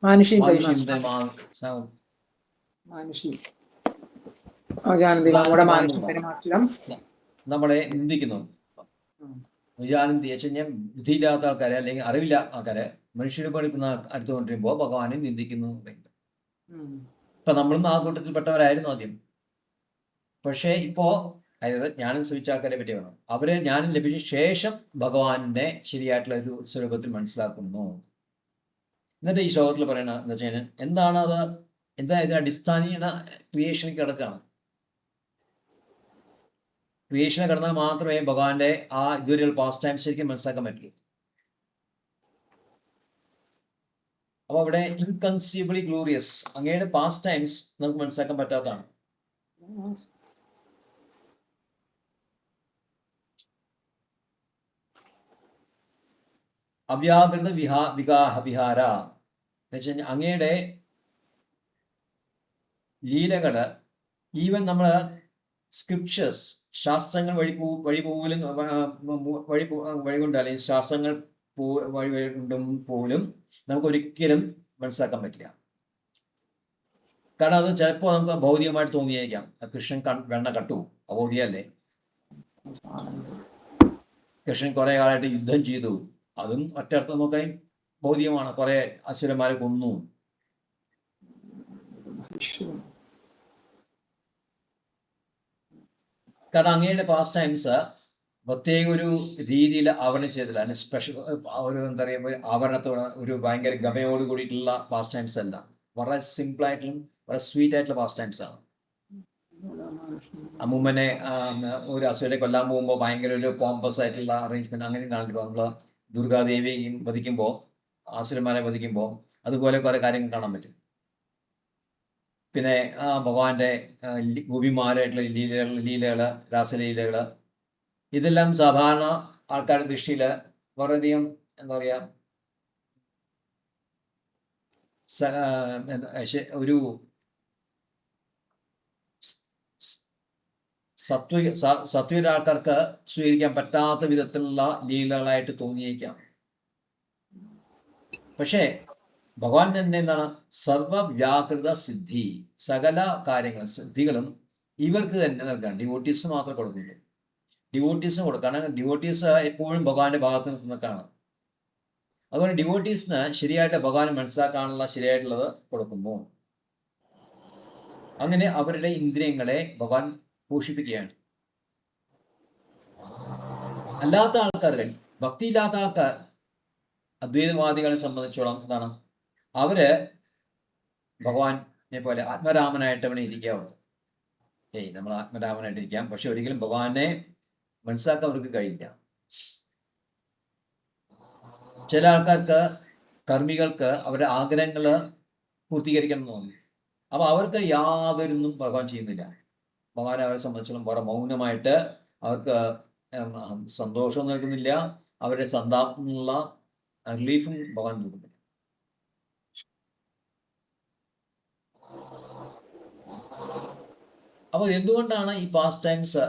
മാനുഷിയും മാനുഷി അവജാനന്തി മാമൂട മാനുഷിയും പരിമാശ്രിതം നമ്മളെ നിന്ദിക്കുന്നു. വിജാനന്തി വെച്ചുകഴിഞ്ഞാൽ ബുദ്ധിയില്ലാത്ത ആൾക്കാരെ അല്ലെങ്കിൽ അറിവില്ല ആൾക്കാരെ മനുഷ്യരെ പഠിക്കുന്ന അടുത്ത് കൊണ്ടിരുമ്പോൾ ഭഗവാനെ നിന്ദിക്കുന്നു. ഇപ്പൊ നമ്മളും ആ കൂട്ടത്തിൽപ്പെട്ടവരായിരുന്നു ആദ്യം. പക്ഷേ ഇപ്പോ അതായത് ജ്ഞാനം ശ്രമിച്ച ആൾക്കാരെ പറ്റി വേണം. അവരെ ജ്ഞാനം ലഭിച്ച ശേഷം ഭഗവാനെ ശരിയായിട്ടുള്ള ഒരു സ്വരൂപത്തിൽ മനസ്സിലാക്കുന്നു. എന്നിട്ട് ഈ ശ്ലോകത്തിൽ പറയണ എന്താ വെച്ചാൽ എന്താണ് അത്, എന്താ ഇത് അടിസ്ഥാന ക്രിയേഷനിൽ കിടക്കുകയാണ്. ക്രിയേഷനെ കിടന്നാൽ മാത്രമേ ഭഗവാന്റെ ആ ഇതുവരെയുള്ള പാസ്റ്റ് ടൈം ശരിക്കും മനസ്സിലാക്കാൻ പറ്റുള്ളൂ. അപ്പൊ അവിടെ ഇൻകൺസീവബിളി ഗ്ലോറിയസ്, അങ്ങയുടെ പാസ്റ്റ് ടൈംസ് നമുക്ക് മനസ്സിലാക്കാൻ പറ്റാത്തതാണ്. അവ്യാകൃത വിഹാര എന്ന് വെച്ച് കഴിഞ്ഞാൽ അങ്ങയുടെ ലീലകള് ഈവൻ നമ്മള് സ്ക്രിപ്ചേഴ്സ് ശാസ്ത്രങ്ങൾ വഴിപോലും വഴികൊണ്ട് അല്ലെങ്കിൽ ശാസ്ത്രങ്ങൾ വഴികൊണ്ടും പോലും നമുക്കൊരിക്കലും മനസ്സിലാക്കാൻ പറ്റില്ല. കാരണം അത് ചിലപ്പോൾ നമുക്ക് ഭൗതികമായിട്ട് തോന്നിയേക്കാം. കൃഷ്ണൻ വെണ്ണ കട്ടു, അഭൗതികല്ലേ. കൃഷ്ണൻ കുറെ കാലമായിട്ട് യുദ്ധം ചെയ്തു, അതും ഒറ്റയർത്ഥം നോക്കുകയാണെങ്കിൽ ഭൗതികമാണ്. കുറെ അസുരന്മാരെ കൊന്നു. കാരണം അങ്ങയുടെ പാസ്റ്റ് ടൈംസ് പ്രത്യേക ഒരു രീതിയിൽ ആവരണം ചെയ്തില്ല. അതിന് സ്പെഷ്യൽ ഒരു എന്താ പറയുക ആവരണത്തോടെ ഒരു ഭയങ്കര ഗമയോട് കൂടിയിട്ടുള്ള പാസ്റ്റ് ടൈംസ് അല്ല. വളരെ സിമ്പിളായിട്ടുള്ള വളരെ സ്വീറ്റ് ആയിട്ടുള്ള പാസ്റ്റ് ടൈംസ് ആണ്. അമ്മൂമ്മനെ ഒരു അസുരനെ കൊല്ലാൻ പോകുമ്പോൾ ഭയങ്കര ഒരു പോംപസ് ആയിട്ടുള്ള അറേഞ്ച്മെന്റ് അങ്ങനെ കാണിക്കുമ്പോൾ നമ്മള് ദുർഗാദേവി വധിക്കുമ്പോൾ ആസുരന്മാരെ വധിക്കുമ്പോൾ അതുപോലെ കുറെ കാര്യങ്ങൾ കാണാൻ പറ്റും. പിന്നെ ഭഗവാന്റെ ഗോപിമാരായിട്ടുള്ള ലീലകള് രാസലീലകള് ഇതെല്ലാം സാധാരണ ആൾക്കാരുടെ ദൃഷ്ടിയിൽ വളരെയധികം എന്താ പറയുക ഒരു സത്വിക ആൾക്കാർക്ക് സ്വീകരിക്കാൻ പറ്റാത്ത വിധത്തിലുള്ള ലീലകളായിട്ട് തോന്നിയേക്കാം. പക്ഷേ ഭഗവാൻ തന്നെ എന്താണ് സർവവ്യാകൃത സിദ്ധി, സകല കാര്യങ്ങൾ സിദ്ധികളും ഇവർക്ക് തന്നെ നൽകാൻ ഡിവോട്ടീസ് മാത്രം കൊടുക്കുള്ളൂ. ഡിവോട്ടീസിന് കൊടുക്കണം. ഡിവോട്ടീസ് എപ്പോഴും ഭഗവാന്റെ ഭാഗത്ത് നിൽക്കുന്നതാണ്. അതുപോലെ ഡിവോട്ടീസിന് ശരിയായിട്ട് ഭഗവാൻ മനസ്സിലാക്കാനുള്ള ശരിയായിട്ടുള്ളത് കൊടുക്കുമ്പോൾ അങ്ങനെ അവരുടെ ഇന്ദ്രിയങ്ങളെ ഭഗവാൻ പോഷിപ്പിക്കുകയാണ്. അല്ലാത്ത ആൾക്കാർ, ഭക്തിയില്ലാത്ത ആൾക്കാർ, അദ്വൈതവാദികളെ സംബന്ധിച്ചോളം എന്താണ്, അവര് ഭഗവാനെ പോലെ ആത്മരാമനായിട്ട് അവിടെ ഇരിക്കാവുള്ളൂ. നമ്മൾ ആത്മരാമനായിട്ട് ഇരിക്കാം, പക്ഷെ ഒരിക്കലും ഭഗവാനെ മനസ്സിലാക്കാൻ അവർക്ക് കഴിയില്ല. ചില ആൾക്കാർക്ക് കർമ്മികൾക്ക് അവരുടെ ആഗ്രഹങ്ങൾ പൂർത്തീകരിക്കണം എന്ന് തോന്നി. അപ്പൊ അവർക്ക് യാതൊരൊന്നും ഭഗവാൻ ചെയ്യുന്നില്ല. ഭഗവാൻ അവരെ സംബന്ധിച്ചോളം വളരെ മൗനമായിട്ട് അവർക്ക് സന്തോഷം നൽകുന്നില്ല, അവരുടെ സന്താപത്തിനുള്ള റിലീഫും ഭഗവാൻ നൽകുന്നില്ല. അപ്പൊ എന്തുകൊണ്ടാണ് ഈ പാസ്റ്റ് ടൈംസ്?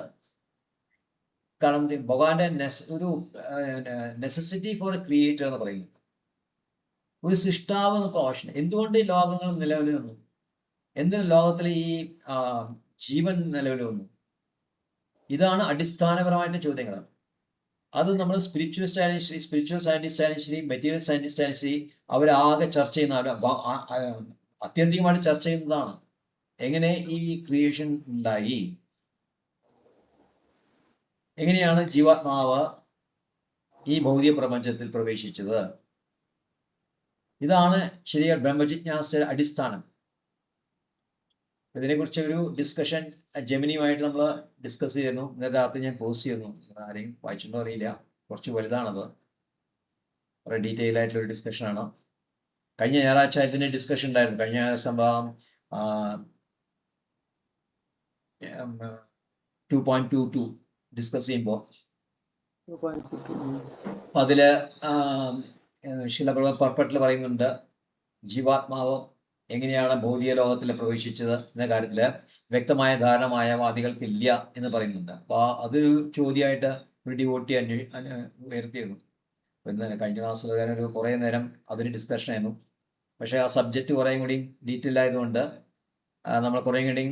കാരണം ഭഗവാന്റെ ഒരു നെസസിറ്റി ഫോർ എ ക്രിയേറ്റർ എന്ന് പറയുന്നത്, ഒരു സൃഷ്ടാവ് നമുക്ക് ആവശ്യം. എന്തുകൊണ്ട് ഈ ലോകങ്ങൾ നിലവിൽ വന്നു? എന്തിനു ലോകത്തിലെ ഈ ജീവൻ നിലവിൽ വന്നു? ഇതാണ് അടിസ്ഥാനപരമായിട്ട് ചോദ്യങ്ങൾ. അത് നമ്മൾ സ്പിരിച്വൽ സയന്റിസ്റ്റ് ആയാലും ശരി, മെറ്റീരിയൽ സയന്റിസ്റ്റ് ആയാലും ശരി, അവരാകെ ചർച്ച ചെയ്യുന്ന, ആത്യന്തികമായിട്ട് ചർച്ച ചെയ്യുന്നതാണ് എങ്ങനെ ഈ ക്രിയേഷൻ ഉണ്ടായി, എങ്ങനെയാണ് ജീവാത്മാവ് ഈ ഭൗതിക പ്രപഞ്ചത്തിൽ പ്രവേശിച്ചത്. ഇതാണ് ശരിയായ ബ്രഹ്മജിജ്ഞാസയുടെ അടിസ്ഥാനം. ഇതിനെക്കുറിച്ച് ഒരു ഡിസ്കഷൻ ജെമിനിയുമായിട്ട് നമ്മൾ ഡിസ്കസ് ചെയ്യുന്നു. ഇന്നലെ രാത്രി ഞാൻ പോസ്റ്റ് ചെയ്യുന്നു. ആരെയും വായിച്ചിട്ടോ അറിയില്ല, കുറച്ച് വലുതാണത്, വളരെ ഡീറ്റെയിൽ ആയിട്ടുള്ള ഒരു ഡിസ്കഷനാണ്. കഴിഞ്ഞ ഞായറാഴ്ച ഇതിൻ്റെ ഡിസ്കഷൻ ഉണ്ടായിരുന്നു. കഴിഞ്ഞ സംഭവം 2.22 ഡിസ്കസ് ചെയ്യുമ്പോൾ അതില് ശിലപ്രഭ പർപ്പറ്റിൽ പറയുന്നുണ്ട് ജീവാത്മാവ് എങ്ങനെയാണ് ഭൗതിക ലോകത്തിൽ പ്രവേശിച്ചത് എന്ന കാര്യത്തിൽ വ്യക്തമായ ധാരണമായ വാദികൾക്കില്ല എന്ന് പറയുന്നുണ്ട്. അപ്പോൾ അതൊരു ചോദ്യമായിട്ട് ഒരു ഡിവോട്ടി ഉയർത്തിയിരുന്നു. ഇന്ന് കഴിഞ്ഞ ക്ലാസ്സിൽ ഒരു കുറേ നേരം അതിന് ഡിസ്കഷൻ ആയിരുന്നു. പക്ഷേ ആ സബ്ജക്റ്റ് കുറേ കൂടി ഡീറ്റെയിൽ ആയതുകൊണ്ട് നമ്മൾ കുറേ കൂടി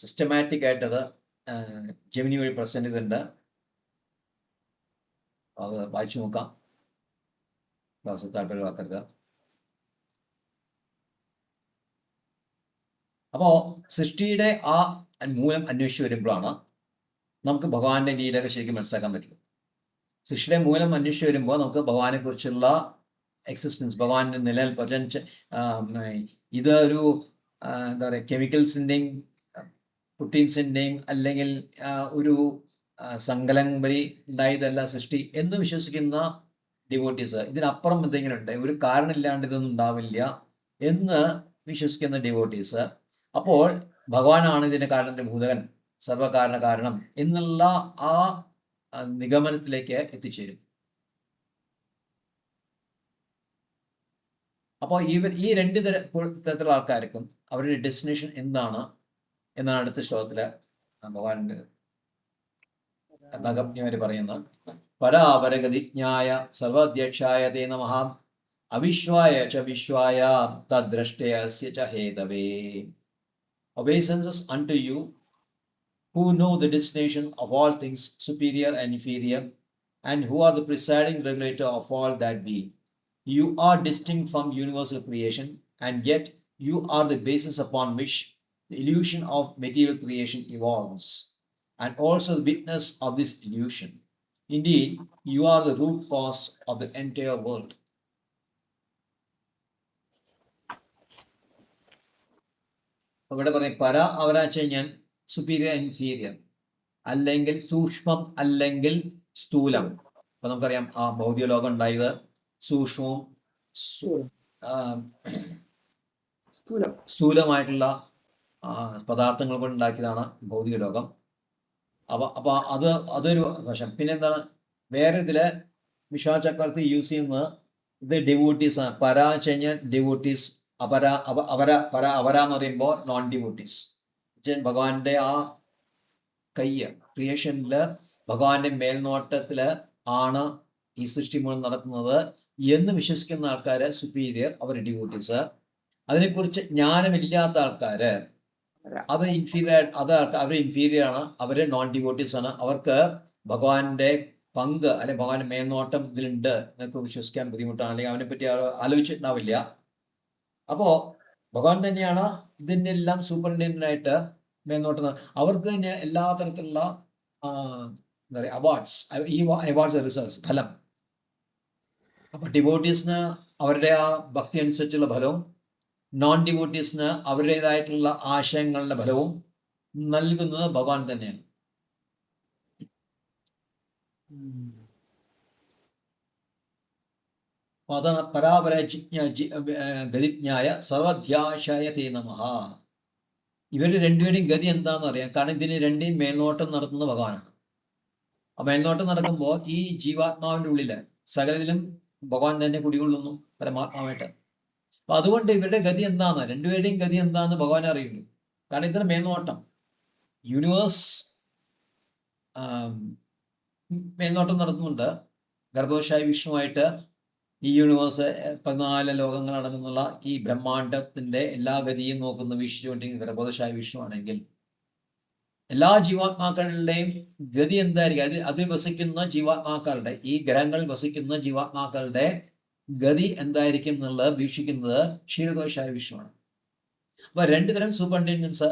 സിസ്റ്റമാറ്റിക് ആയിട്ടത് ജെമിനി വഴി പ്രസൻറ്റ് ചെയ്തിട്ടുണ്ട്. അത് വായിച്ചു നോക്കാം ക്ലാസ് താല്പര്യമാക്കരുത്. അപ്പോൾ സൃഷ്ടിയുടെ ആ മൂലം അന്വേഷിച്ച് വരുമ്പോഴാണ് നമുക്ക് ഭഗവാന്റെ ലീലകൾ ശരിക്കും മനസ്സിലാക്കാൻ പറ്റുള്ളൂ. സൃഷ്ടിയുടെ മൂലം അന്വേഷിച്ച് വരുമ്പോൾ നമുക്ക് ഭഗവാനെ കുറിച്ചുള്ള എക്സിസ്റ്റൻസ്, ഭഗവാന്റെ നിലനിൽപ്പ്, ഇതൊരു എന്താ പറയുക, കെമിക്കൽസിൻ്റെയും പ്രോട്ടീൻസിൻ്റെയും അല്ലെങ്കിൽ ഒരു സങ്കലം വഴി ഉണ്ടായതല്ല സൃഷ്ടി എന്ന് വിശ്വസിക്കുന്ന ഡിവോട്ടീസ്, ഇതിനപ്പുറം എന്തെങ്കിലും ഉണ്ട്, ഒരു കാരണമില്ലാണ്ട് ഇതൊന്നും ഉണ്ടാവില്ല എന്ന് വിശ്വസിക്കുന്ന ഡിവോട്ടീസ്, അപ്പോൾ ഭഗവാനാണ് ഇതിൻ്റെ കാരണത്തിൻ്റെ ഭൂതകൻ, സർവകാരണ കാരണം എന്നുള്ള ആ നിഗമനത്തിലേക്ക് എത്തിച്ചേരും. അപ്പോൾ ഈ രണ്ട് തരത്തിലുള്ള ആൾക്കാർക്കും അവരുടെ ഡെസ്റ്റിനേഷൻ എന്താണ് എന്നാണ് അടുത്ത ശ്ലോകത്തിൽ ഭഗവാന്റെ ഭഗവത്മാര് പറയുന്നത്. പരാപരഗതിജ്ഞായ സർവാധ്യക്ഷായ തേ നമഃ അവിശ്വായ ച വിശ്വായ തദ്ദ്രഷ്ടയസ്യ ച ഹേതവേ. Obeisances unto you who know the destination of all things superior and inferior, and who are the presiding regulator of all that be. You are distinct from universal creation, and yet you are the basis upon which the illusion of material creation evolves, and also the witness of this illusion. Indeed, you are the root cause of the entire world. ഇവിടെ പറയും പര അവരാച്ച് കഴിഞ്ഞാൽ superior inferior, അല്ലെങ്കിൽ സൂക്ഷ്മം അല്ലെങ്കിൽ സ്ഥൂലം. അപ്പൊ നമുക്കറിയാം ആ ഭൗതിക ലോകം ഉണ്ടായത് സൂക്ഷ്മവും സ്ഥൂലമായിട്ടുള്ള പദാർത്ഥങ്ങൾ കൊണ്ട് ഉണ്ടാക്കിയതാണ് ഭൗതിക ലോകം. അപ്പൊ അതൊരു വശം. പിന്നെന്താണ്, വേറെ ഇതില് വിശ്വാസ ചക്രവർത്തി യൂസ് ചെയ്യുന്നത് ഇത് ഡിവോട്ടീസ് ആണ്. പര വെച്ച് കഴിഞ്ഞാൽ ഡിവോട്ടീസ്, അവര എന്ന് പറയുമ്പോൾ നോൺ ഡിവോട്ടീസ്. ഭഗവാന്റെ ആ കയ്യ് ക്രിയേഷനില് ഭഗവാന്റെ മേൽനോട്ടത്തില് ആണ് ഈ സൃഷ്ടി മുഴുവൻ നടക്കുന്നത് എന്ന് വിശ്വസിക്കുന്ന ആൾക്കാര് സുപ്പീരിയർ, അവർ ഡിവോട്ടീസ്. അതിനെക്കുറിച്ച് ജ്ഞാനമില്ലാത്ത ആൾക്കാര് അത് ഇൻഫീരിയർ, അവർ ഇൻഫീരിയർ ആണ്, അവര് നോൺ ഡിവോട്ടീസ് ആണ്. അവർക്ക് ഭഗവാന്റെ പങ്ക് അല്ലെങ്കിൽ ഭഗവാന്റെ മേൽനോട്ടം ഇതിലുണ്ട് എന്നൊക്കെ വിശ്വസിക്കാൻ ബുദ്ധിമുട്ടാണ്, അല്ലെങ്കിൽ അവനെ പറ്റി ആലോചിച്ചിട്ടുണ്ടാവില്ല. അപ്പോ ഭഗവാൻ തന്നെയാണ് ഇതിൻ്റെ എല്ലാം സൂപ്പറിൻറ്റൻഡൻ്റ് ആയിട്ട് മേൽനോട്ടം. അവർക്ക് തന്നെ എല്ലാ തരത്തിലുള്ള എന്താ പറയുക അവാർഡ്സ്, ഈ അവാർഡ്സ് റിസൾട്ട്സ്, ഫലം. അപ്പൊ ഡിവോട്ടീസിന് അവരുടെ ആ ഭക്തി അനുസരിച്ചുള്ള ഫലവും നോൺ ഡിവോട്ടീസിന് അവരുടേതായിട്ടുള്ള ആശയങ്ങളുടെ ഫലവും നൽകുന്നത് ഭഗവാൻ തന്നെയാണ്. അതാണ് ഗതിജ്ഞായ സർവധ്യാശായ തേ നമഃ. ഇവരുടെ രണ്ടുപേരുടെയും ഗതി എന്താണെന്ന് അറിയാം. കാരണം ഇതിന് രണ്ടേയും മേൽനോട്ടം നടത്തുന്നത് ഭഗവാനാണ്. ആ മേൽനോട്ടം നടക്കുമ്പോൾ ഈ ജീവാത്മാവിൻ്റെ ഉള്ളില് സകലത്തിലും ഭഗവാൻ തന്നെ കുടികൊള്ളുന്നു പരമാത്മാവായിട്ട്. അപ്പൊ അതുകൊണ്ട് ഇവരുടെ ഗതി എന്താന്ന്, രണ്ടുപേരുടെയും ഗതി എന്താന്ന് ഭഗവാൻ അറിയുന്നു. കാരണം ഇതിന് മേൽനോട്ടം യൂണിവേഴ്സ് മേൽനോട്ടം നടത്തുന്നുണ്ട്. ഗർഭവശായ വിഷ്ണുവായിട്ട് ഈ യൂണിവേഴ്സ് 14 ലോകങ്ങൾ അടങ്ങുന്നുള്ള ഈ ബ്രഹ്മാണ്ടത്തിന്റെ എല്ലാ ഗതിയും നോക്കുന്ന വീക്ഷിച്ചുകൊണ്ടിരിക്കുന്ന ഗർഭവശായ വിഷ്ണു ആണെങ്കിൽ എല്ലാ ജീവാത്മാക്കളുടെയും ഗതി എന്തായിരിക്കും, അതിൽ വസിക്കുന്ന ജീവാത്മാക്കളുടെ, ഈ ഗ്രഹങ്ങളിൽ വസിക്കുന്ന ജീവാത്മാക്കളുടെ ഗതി എന്തായിരിക്കും എന്നുള്ളത് വീക്ഷിക്കുന്നത് ക്ഷീരദോഷായ വിഷ്ണുവാണ്. അപ്പൊ രണ്ടു തരം സൂപ്പറിൻറ്റൻഡൻസ്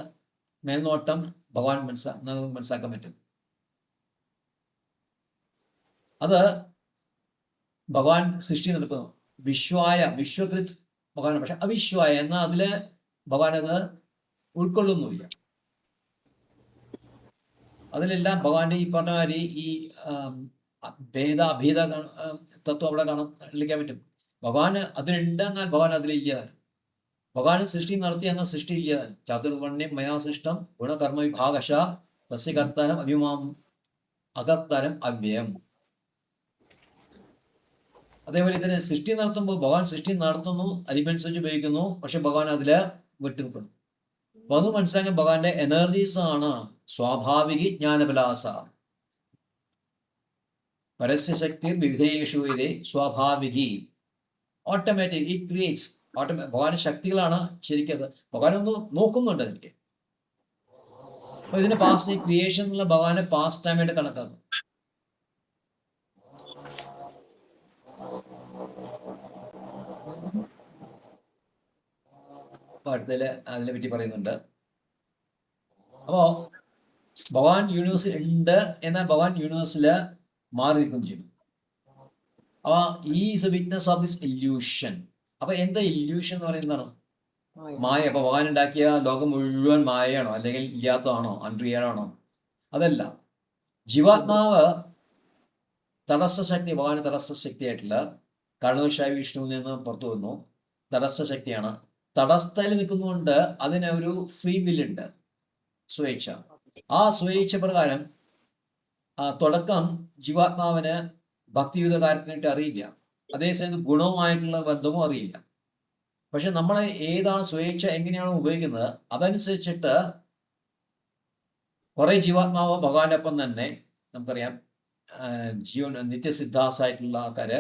മേൽനോട്ടം ഭഗവാൻ മനസ്സിലാക്കാൻ പറ്റും. അത് ഭഗവാൻ സൃഷ്ടി നടക്കുന്നു. വിശ്വകൃത് ഭഗവാൻ, പക്ഷെ അവിശ്വായ എന്നാൽ അതില് ഭഗവാൻ അത് ഉൾക്കൊള്ളുന്നില്ല. അതിലെല്ലാം ഭഗവാന്റെ ഈ പറഞ്ഞ മാതിരി ഈ അഭേദ തത്വം അവിടെ കാണിക്കാൻ പറ്റും. ഭഗവാന് അതിലുണ്ട് എന്നാൽ ഭഗവാൻ അതിലില്ലാതാണ്. ഭഗവാൻ സൃഷ്ടി നടത്തി എന്നാൽ സൃഷ്ടി ഇല്ലാതാണ്. ചതുർവർണ്ണ്യം മയാ സൃഷ്ടം ഗുണകർമ്മ വിഭാഗശ തസ്യ കർത്താരം അഭിമാം അകർത്താരം അവ്യയം. അതേപോലെ ഇതിനെ സൃഷ്ടി നടത്തുമ്പോൾ ഭഗവാൻ സൃഷ്ടി നടത്തുന്നു, അതിനനുസരിച്ച് ഉപയോഗിക്കുന്നു, പക്ഷെ ഭഗവാൻ അതില് വിട്ടു നിൽക്കുന്നു. അപ്പൊ അത് മനസ്സിലാക്കാൻ ഭഗവാന്റെ എനർജീസ് ആണ് സ്വാഭാവിക ജ്ഞാനവിലാസ. പരസ്യ ശക്തി വിവിധേഷു ഇതേ സ്വാഭാവികി ഓട്ടോമാറ്റിക് ഇറ്റ് ക്രിയേറ്റ്സ് ഭഗവാന്റെ ശക്തികളാണ് ശരിക്കും അത്. ഭഗവാൻ ഒന്ന് നോക്കുന്നുണ്ട് എനിക്ക്. അപ്പൊ ഇതിന്റെ പാസ്റ്റ് ക്രിയേഷൻ എന്നുള്ള ഭഗവാന്റെ പാസ്റ്റ് ടൈമായിട്ട് കണക്കാക്കും. അപ്പൊ അടുത്തതില് അതിനെ പറ്റി പറയുന്നുണ്ട്. അപ്പോ ഭഗവാൻ യൂണിവേഴ്സിൽ ഉണ്ട്, എന്നാൽ ഭഗവാൻ യൂണിവേഴ്സില് മാറി നിൽക്കുകയും ചെയ്തു. അപ്പൊ is A witness of this illusion. അപ്പൊ എന്താ ഇല്യൂഷൻ എന്ന് പറയുന്നതാണ്? മായ. അപ്പൊ ഭഗവാൻ ഉണ്ടാക്കിയ ലോകം മുഴുവൻ മായയാണോ, അല്ലെങ്കിൽ ഇല്ലാത്തതാണോ, അൺറിയൽ ആണോ? അതല്ല. ജീവാത്മാവ് തടസ്സ ശക്തി, ഭഗവാന് തടസ്സ ശക്തിയായിട്ടുള്ള കർണോഷായ വിഷ്ണുവിൽ നിന്ന് പുറത്തു വന്നു. തടസ്സ ശക്തിയാണ്. തടസ്ഥയിൽ നിൽക്കുന്നതുകൊണ്ട് അതിന് ഒരു ഫ്രീ വില്ലുണ്ട്, സ്വേച്ഛ. ആ സ്വേച്ഛ പ്രകാരം തുടക്കം ജീവാത്മാവിന് ഭക്തിയുത കാര്യത്തിനായിട്ട് അറിയില്ല, അതേസമയം ഗുണവുമായിട്ടുള്ള ബന്ധവും അറിയില്ല. പക്ഷെ നമ്മൾ ഏതാണ് സ്വേച്ഛ എങ്ങനെയാണോ ഉപയോഗിക്കുന്നത് അതനുസരിച്ചിട്ട് കുറെ ജീവാത്മാവ് ഭഗവാനൊപ്പം തന്നെ, നമുക്കറിയാം ജീവൻ നിത്യസിദ്ധാസായിട്ടുള്ള ആൾക്കാര്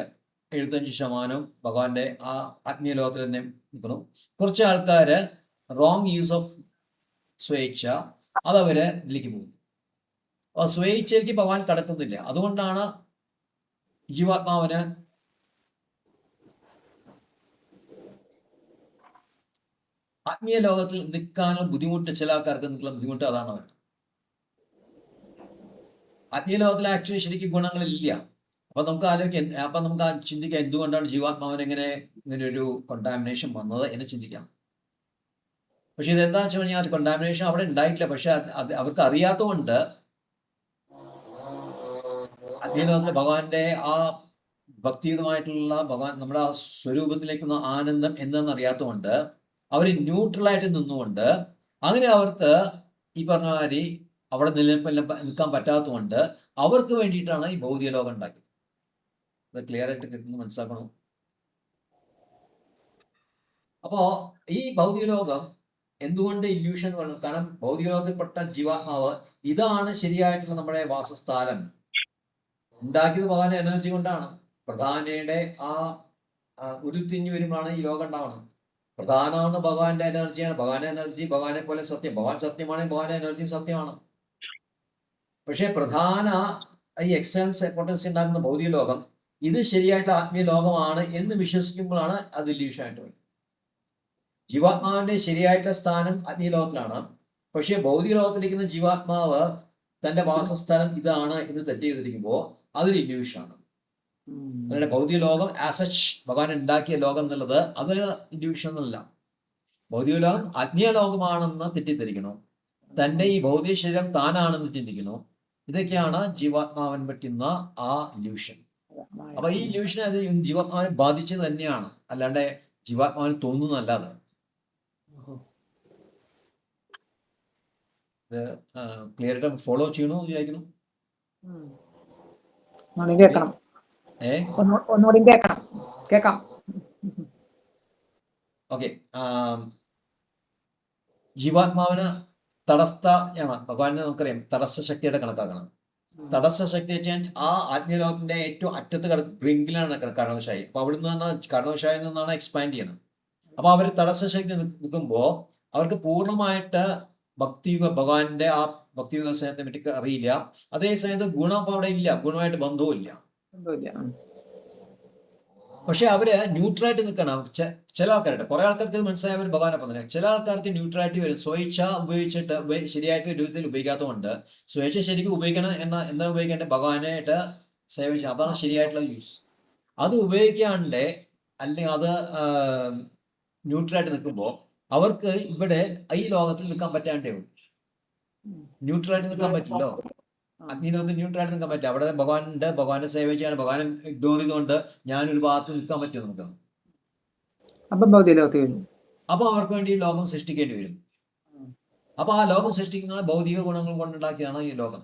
75% ഭഗവാന്റെ ആ ആത്മീയ ലോകത്തിൽ തന്നെ നിൽക്കുന്നു. കുറച്ച് ആൾക്കാര് റോങ് യൂസ് ഓഫ് സ്വേച്ഛ, അതവര് ഇതിലേക്ക് പോകും. അപ്പൊ സ്വേച്ഛയ്ക്ക് ഭഗവാൻ കടക്കുന്നില്ല. അതുകൊണ്ടാണ് ജീവാത്മാവിന് ആത്മീയ ലോകത്തിൽ നിൽക്കാനുള്ള ബുദ്ധിമുട്ട്. ചില ആൾക്കാർക്ക് നിൽക്കുന്ന ബുദ്ധിമുട്ട് അതാണ്. അവർ ആത്മീയ ലോകത്തിൽ ആക്ച്വലി ശരിക്കും ഗുണങ്ങളില്ല. അപ്പൊ നമുക്ക് ആലോചിക്കാം, അപ്പൊ നമുക്ക് ചിന്തിക്കാം എന്തുകൊണ്ടാണ് ജീവാത്മാവിന് ഇങ്ങനെ ഒരു കൊണ്ടാമിനേഷൻ വന്നത് എന്ന് ചിന്തിക്കാം. പക്ഷെ ഇതെന്താ വെച്ച് കഴിഞ്ഞാൽ അത് കൊണ്ടാമിനേഷൻ അവിടെ ഉണ്ടായിട്ടില്ല. പക്ഷെ അത് അവർക്ക് അറിയാത്തതുകൊണ്ട്, ആത്മീയ ലോകത്തിലെ ഭഗവാന്റെ ആ ഭക്തിയുതമായിട്ടുള്ള ഭഗവാൻ നമ്മുടെ ആ സ്വരൂപത്തിലേക്കുന്ന ആനന്ദം എന്തെന്ന് അറിയാത്തതുകൊണ്ട് അവർ ന്യൂട്രലായിട്ട് നിന്നുകൊണ്ട്, അങ്ങനെ അവർക്ക് ഈ പറഞ്ഞ മാതിരി അവിടെ നിൽക്കാൻ പറ്റാത്തതുകൊണ്ട് അവർക്ക് വേണ്ടിയിട്ടാണ് ഈ ഭൗതിക ലോകം ഉണ്ടാക്കിയത്. അത് ക്ലിയർ ആയിട്ട് കിട്ടുന്നു, മനസ്സിലാക്കണം. അപ്പോ ഈ ഭൗതിക ലോകം എന്തുകൊണ്ട് ഇല്യൂഷൻ വേണം? കാരണം ഭൗതിക ലോകത്തിൽപ്പെട്ട ജീവാത്മാവ് ഇതാണ് ശരിയായിട്ടുള്ള നമ്മുടെ വാസസ്ഥാനം. ഉണ്ടാക്കിയത് ഭഗവാന്റെ എനർജി കൊണ്ടാണ്. പ്രധാനയുടെ ആ ഉരുത്തിരിഞ്ഞു വരുമ്പോഴാണ് ഈ ലോകം ഉണ്ടാവണം. പ്രധാനമാണ് ഭഗവാന്റെ എനർജിയാണ്. ഭഗവാന്റെ എനർജി ഭഗവാനെ പോലെ സത്യം. ഭഗവാൻ സത്യമാണ്, ഭഗവാന്റെ എനർജി സത്യമാണ്. പക്ഷെ പ്രധാന ഈ എക്സ്റ്റേണൽ പൊട്ടൻസി ഉണ്ടാക്കുന്ന ഭൗതിക ലോകം ഇത് ശരിയായിട്ട് ആത്മീയ ലോകമാണ് എന്ന് വിശ്വസിക്കുമ്പോഴാണ് അത് ഇല്യൂഷനായിട്ട് വരുന്നത്. ജീവാത്മാവിന്റെ ശരിയായിട്ടുള്ള സ്ഥാനം ആത്മീയ ലോകത്തിലാണ്. പക്ഷെ ഭൗതിക ലോകത്തിലിരിക്കുന്ന ജീവാത്മാവ് തന്റെ വാസസ്ഥാനം ഇതാണ് എന്ന് തെറ്റ് ചെയ്തിരിക്കുമ്പോൾ അതൊരു ഇല്യൂഷനാണ്. അങ്ങനെ ഭൗതിക ലോകം ആസച്ച് ഭഗവാൻ ഉണ്ടാക്കിയ ലോകം എന്നുള്ളത് അത് ഇല്യൂഷൻ എന്നല്ല. ഭൗതിക ലോകം ആത്മീയ ലോകമാണെന്ന് തെറ്റിദ്ധരിക്കണം. തന്റെ ഈ ഭൗതിക ശരീരം താനാണെന്ന് ചിന്തിക്കുന്നു. ഇതൊക്കെയാണ് ജീവാത്മാവിനെ പറ്റുന്ന ആ ഇല്യൂഷൻ. അപ്പൊ ഈ ഇല്യൂഷൻ അത് ജീവാത്മാവിനെ ബാധിച്ചത് തന്നെയാണ്, അല്ലാണ്ട് ജീവാത്മാവിന് തോന്നുന്നതല്ലാതെ. ഇത് ക്ലിയർ ആയിട്ട് ഫോളോ ചെയ്യണമെന്ന് വിചാരിക്കുന്നു. ഒന്നുകൂടി കേൾക്കാം. ഓക്കെ. ജീവാത്മാവിന് തടസ്ഥയാണ് ഭഗവാനെ നമുക്കറിയാം തടസ്സ ശക്തിയുടെ കണക്കാക്കണം. തടസ്സ ശക്തി വെച്ചാൽ ആ ആത്മീയലോകത്തിന്റെ ഏറ്റവും അറ്റത്ത് ബ്രിങ്കിലാണ് കർണവശായി. അപ്പൊ അവിടുന്ന് കർണവശായിൽ നിന്നാണ് എക്സ്പാൻഡ് ചെയ്യണം. അപ്പൊ അവർ തടസ്സ ശക്തി നിൽക്കുമ്പോൾ അവർക്ക് പൂർണ്ണമായിട്ട് ഭഗവാന്റെ ആ ഭക്തി വികസനത്തെ പറ്റി അറിയില്ല. അതേ സമയത്ത് ഗുണം അപ്പൊ അവിടെ ഇല്ല, ഗുണമായിട്ട് ബന്ധവും ഇല്ല. പക്ഷെ അവര് ന്യൂട്രലായിട്ട് നിൽക്കണം. ചില ആൾക്കാരുടെ കുറെ ആൾക്കാർക്ക് മനസ്സിലായവർ ഭഗവാനൊപ്പം തന്നെ. ചില ആൾക്കാർക്ക് ന്യൂട്രലായിട്ട് വരും. സ്വയിച്ഛ ഉപയോഗിച്ചിട്ട് ശരിയായിട്ട് രീതിയിൽ ഉപയോഗിക്കാത്തതുകൊണ്ട് സ്വയിച്ഛ ശരിക്കും ഉപയോഗിക്കണം എന്താ ഉപയോഗിക്കേണ്ടത്? ഭഗവാനായിട്ട് സേവിച്ച, അതാണ് ശരിയായിട്ടുള്ള യൂസ്. അത് ഉപയോഗിക്കാണ്ട് അല്ലെങ്കിൽ അത് ന്യൂട്രലായിട്ട് നിൽക്കുമ്പോൾ അവർക്ക് ഇവിടെ ഈ ലോകത്തിൽ നിൽക്കാൻ പറ്റാണ്ടേ ഉള്ളൂ. ന്യൂട്രലായിട്ട് നിൽക്കാൻ പറ്റില്ലോ. അഗ്നിലോകത്ത് ന്യൂട്രലായിട്ട് നിൽക്കാൻ പറ്റില്ല. അവിടെ ഭഗവാനുണ്ട്, ഭഗവാനെ സേവിച്ചാണ്, ഭഗവാനെ ഇഗ്നോർ ചെയ്തുകൊണ്ട് ഞാനൊരു ഭാഗത്ത് നിൽക്കാൻ പറ്റുമോ നമുക്ക്? അപ്പൊ അവർക്ക് വേണ്ടി ലോകം സൃഷ്ടിക്കേണ്ടി വരും. അപ്പൊ ആ ലോകം സൃഷ്ടിക്കുന്ന ഭൗതിക ഗുണങ്ങൾ കൊണ്ടുണ്ടാക്കിയാണ് ഈ ലോകം.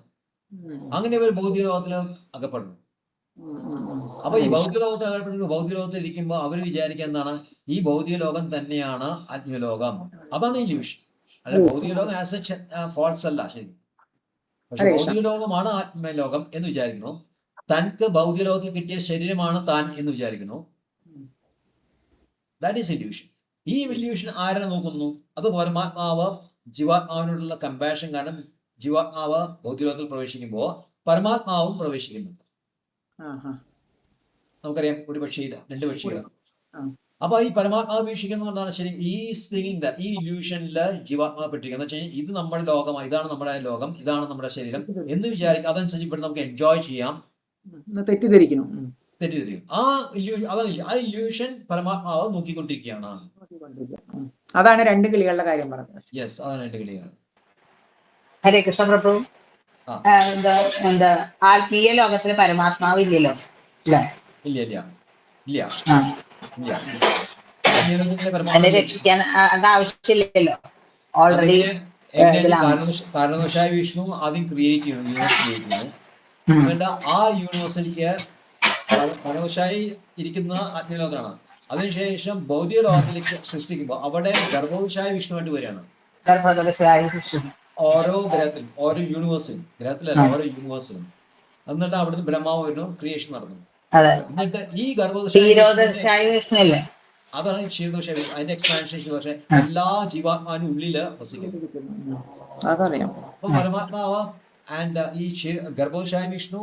അങ്ങനെ ഇവർ ഭൗതിക ലോകത്തിൽ അകപ്പെടുന്നു. അപ്പൊ ഈ ഭൗതിക ലോകത്ത് അകപ്പെടുന്നു. ഭൗതിക ലോകത്തിൽ ഇരിക്കുമ്പോൾ അവർ വിചാരിക്കുക എന്താണ്? ഈ ഭൗതിക ലോകം തന്നെയാണ് ആത്മീയ ലോകം. അതാണ് ഇല്യൂഷൻ. അല്ല, ഭൗതിക ലോകം ആസ് എ ഫോൾസ് അല്ല, ശരി. പക്ഷെ ഭൗതിക ലോകമാണ് ആത്മീയ ലോകം എന്ന് വിചാരിക്കുന്നു. തനിക്ക് ഭൗതിക ലോകത്തിൽ കിട്ടിയ ശരീരമാണ് താൻ എന്ന് വിചാരിക്കുന്നു. That is illusion. ഈ ഇല്യൂഷൻ ആരെ നോക്കുന്നു? അത് പരമാത്മാവ് ജീവാത്മാവിനോടുള്ള കമ്പാഷൻ. കാരണം ജീവാത്മാവ് ഭൗതിക ലോകത്തിൽ പ്രവേശിക്കുമ്പോൾ പരമാത്മാവും പ്രവേശിക്കുന്നുണ്ട്. നമുക്കറിയാം, ഒരു പക്ഷിയില്ല, രണ്ട് പക്ഷിയില്ല. അപ്പൊ ഈ പരമാത്മാവ് വീക്ഷിക്കുന്നതുകൊണ്ടാണ് ശരി ഈ തിങ്കിങ് ഈ ഇല്യൂഷനില് ജീവാത്മാവ് പെട്ടിരിക്കുന്നത്. എന്ന് വെച്ച് കഴിഞ്ഞാൽ ഇത് നമ്മുടെ ലോകമാണ്, ഇതാണ് നമ്മുടെ ലോകം, ഇതാണ് നമ്മുടെ ശരീരം എന്ന് വിചാരിക്കും. അതനുസരിച്ച് ഇവിടെ നമുക്ക് എൻജോയ് ചെയ്യാം. തെറ്റിദ്ധരിക്കുന്നു. ആ ഇല്യൂഷൻ പരമാത്മാവ് നോക്കിക്കൊണ്ടിരിക്കുകയാണ്. അതാണ് രണ്ട് കിളികളുടെ കാര്യം പറഞ്ഞത്. യെസ്, അതാണ് രണ്ട് കിളികൾ. ഹരേ കൃഷ്ണ പ്രഭു. എന്താ ആത്മീയ ലോകത്തില് പരമാത്മാവ് ഇല്ലല്ലോ അല്ലേ? ഇല്ല. അതിനെ രക്ഷിക്കാൻ അത് ആവശ്യമില്ലല്ലോ. ഓൾറെഡി കാരണവശായ വിഷ്ണു ആദ്യം ക്രിയേറ്റ് ചെയ്യുന്നു, യൂണിവേഴ്സ് ക്രിയേറ്റ് ചെയ്യുന്നു. എന്നിട്ട് ആ യൂണിവേഴ്സിലേക്ക് കാരണവശായി ഇരിക്കുന്ന ആത്മീയലോകമാണ്. അതിനുശേഷം ഭൗതിക ലോകത്തിലേക്ക് സൃഷ്ടിക്കുമ്പോൾ അവിടെ ഗർഭവശായ വിഷ്ണുവായിട്ട് വരികയാണ്. ഓരോ ഗ്രഹത്തിലും, ഓരോ യൂണിവേഴ്സിലും, ഗ്രഹത്തിലല്ല ഓരോ യൂണിവേഴ്സിലും. എന്നിട്ട് അവിടുന്ന് ബ്രഹ്മാവ് വരുന്നു, ക്രിയേഷൻ നടന്നു. എന്നിട്ട് ഈ ഗർഭവശായ അതാണ് ക്ഷീരദോഷ, അതിന്റെ എക്സ്പാൻഷൻ. പക്ഷെ എല്ലാ ജീവാത്മാവിനും ഉള്ളില് വസിക്കുന്നു. അപ്പൊ പരമാത്മാവ് ആൻഡ് ഈ ഗർഭവശായ വിഷ്ണു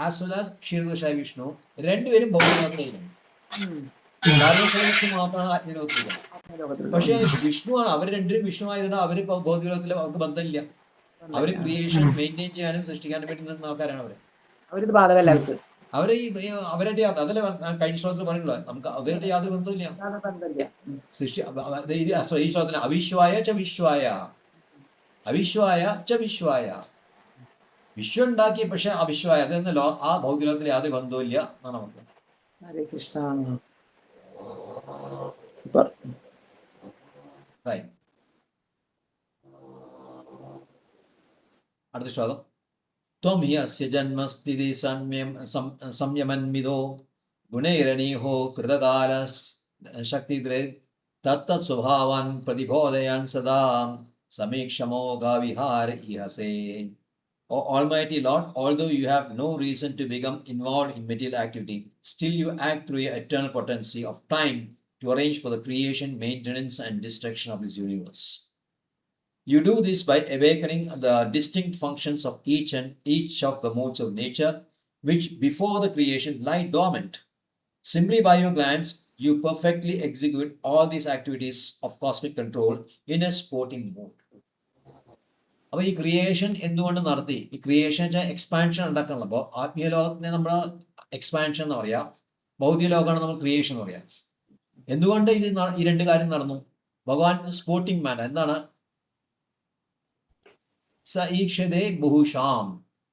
ആസ് വെൽ ആസ് ക്ഷീരദോഷായ വിഷ്ണു രണ്ടുപേരും ഭൗതികലോകത്തിലാണ്. ഗർഭവശായ വിഷ്ണു മാത്രമാണ് ആത്മീയലോകത്തില്. പക്ഷെ വിഷ്ണുവാണ്, അവർ രണ്ടുപേരും വിഷ്ണു ആയതുകൊണ്ട് അവര് ഭൗതികലോകത്തില് അവർക്ക് ബന്ധമില്ല. അവര് ക്രിയേഷൻ മെയിൻറ്റെയിൻ ചെയ്യാനും സൃഷ്ടിക്കാനും വേണ്ടി നിന്ന ആൾക്കാരാണ് അവര്. അവരെ അവരുടെ അതല്ലേ കഴിഞ്ഞ ശ്ലോകത്തിൽ പറയുന്നത്, നമുക്ക് അവരുടെ യാതൊരു ബന്ധമില്ല. സൃഷ്ടി ഈ ശ്ലോകത്തിന് അവിശ്വായ ച വിശ്വായ, അവിശ്വായ ച വിശ്വായ, വിശ്വം ഉണ്ടാക്കി പക്ഷെ അവിശ്വായ, അതെന്നല്ലോ ആ ഭൗതികത്തിൽ യാതൊരു ബന്ധവും ഇല്ല എന്നാണ് നമുക്ക്. ഹരേ കൃഷ്ണ. അടുത്ത ശ്ലോകം. ത്വം ഹി അസ്യ ജന്മസ്ഥിതി സംയമന്വിതോ ഗുണൈരണീഹോ കൃതകാല ശക്തിദൃക് തത്തത് സ്വഭാവാൻ പ്രതിബോധയാൻ സദാ സമീക്ഷമോഘവിഹാര ഇഹസേ. O Almighty Lord, although you have no reason to become involved in material activity, still you act through your eternal potency of time to arrange for the creation, maintenance, and destruction of this universe. You do this by awakening the distinct functions of each of the modes of nature, which before the creation lie dormant. Simply by your glance, you perfectly execute all these activities of cosmic control in a sporting mode. അപ്പോൾ ഈ creation എന്തുകൊണ്ട് നടത്തി? ഈ creation വെച്ചാൽ expansion ഉണ്ടാക്കണം. അപ്പോൾ ആത്മീയ ലോകത്തിനെ നമ്മൾ എക്സ്പാൻഷൻ എന്ന് പറയാം, ഭൗതിക ലോകമാണ് നമ്മൾ ക്രിയേഷൻ എന്ന് പറയാം. എന്തുകൊണ്ട് ഈ രണ്ട് കാര്യം നടന്നു? ഭഗവാൻ സ്പോർട്ടിംഗ് മാൻ. എന്താണ് സ ഈക്ഷതേ ബഹുഷാം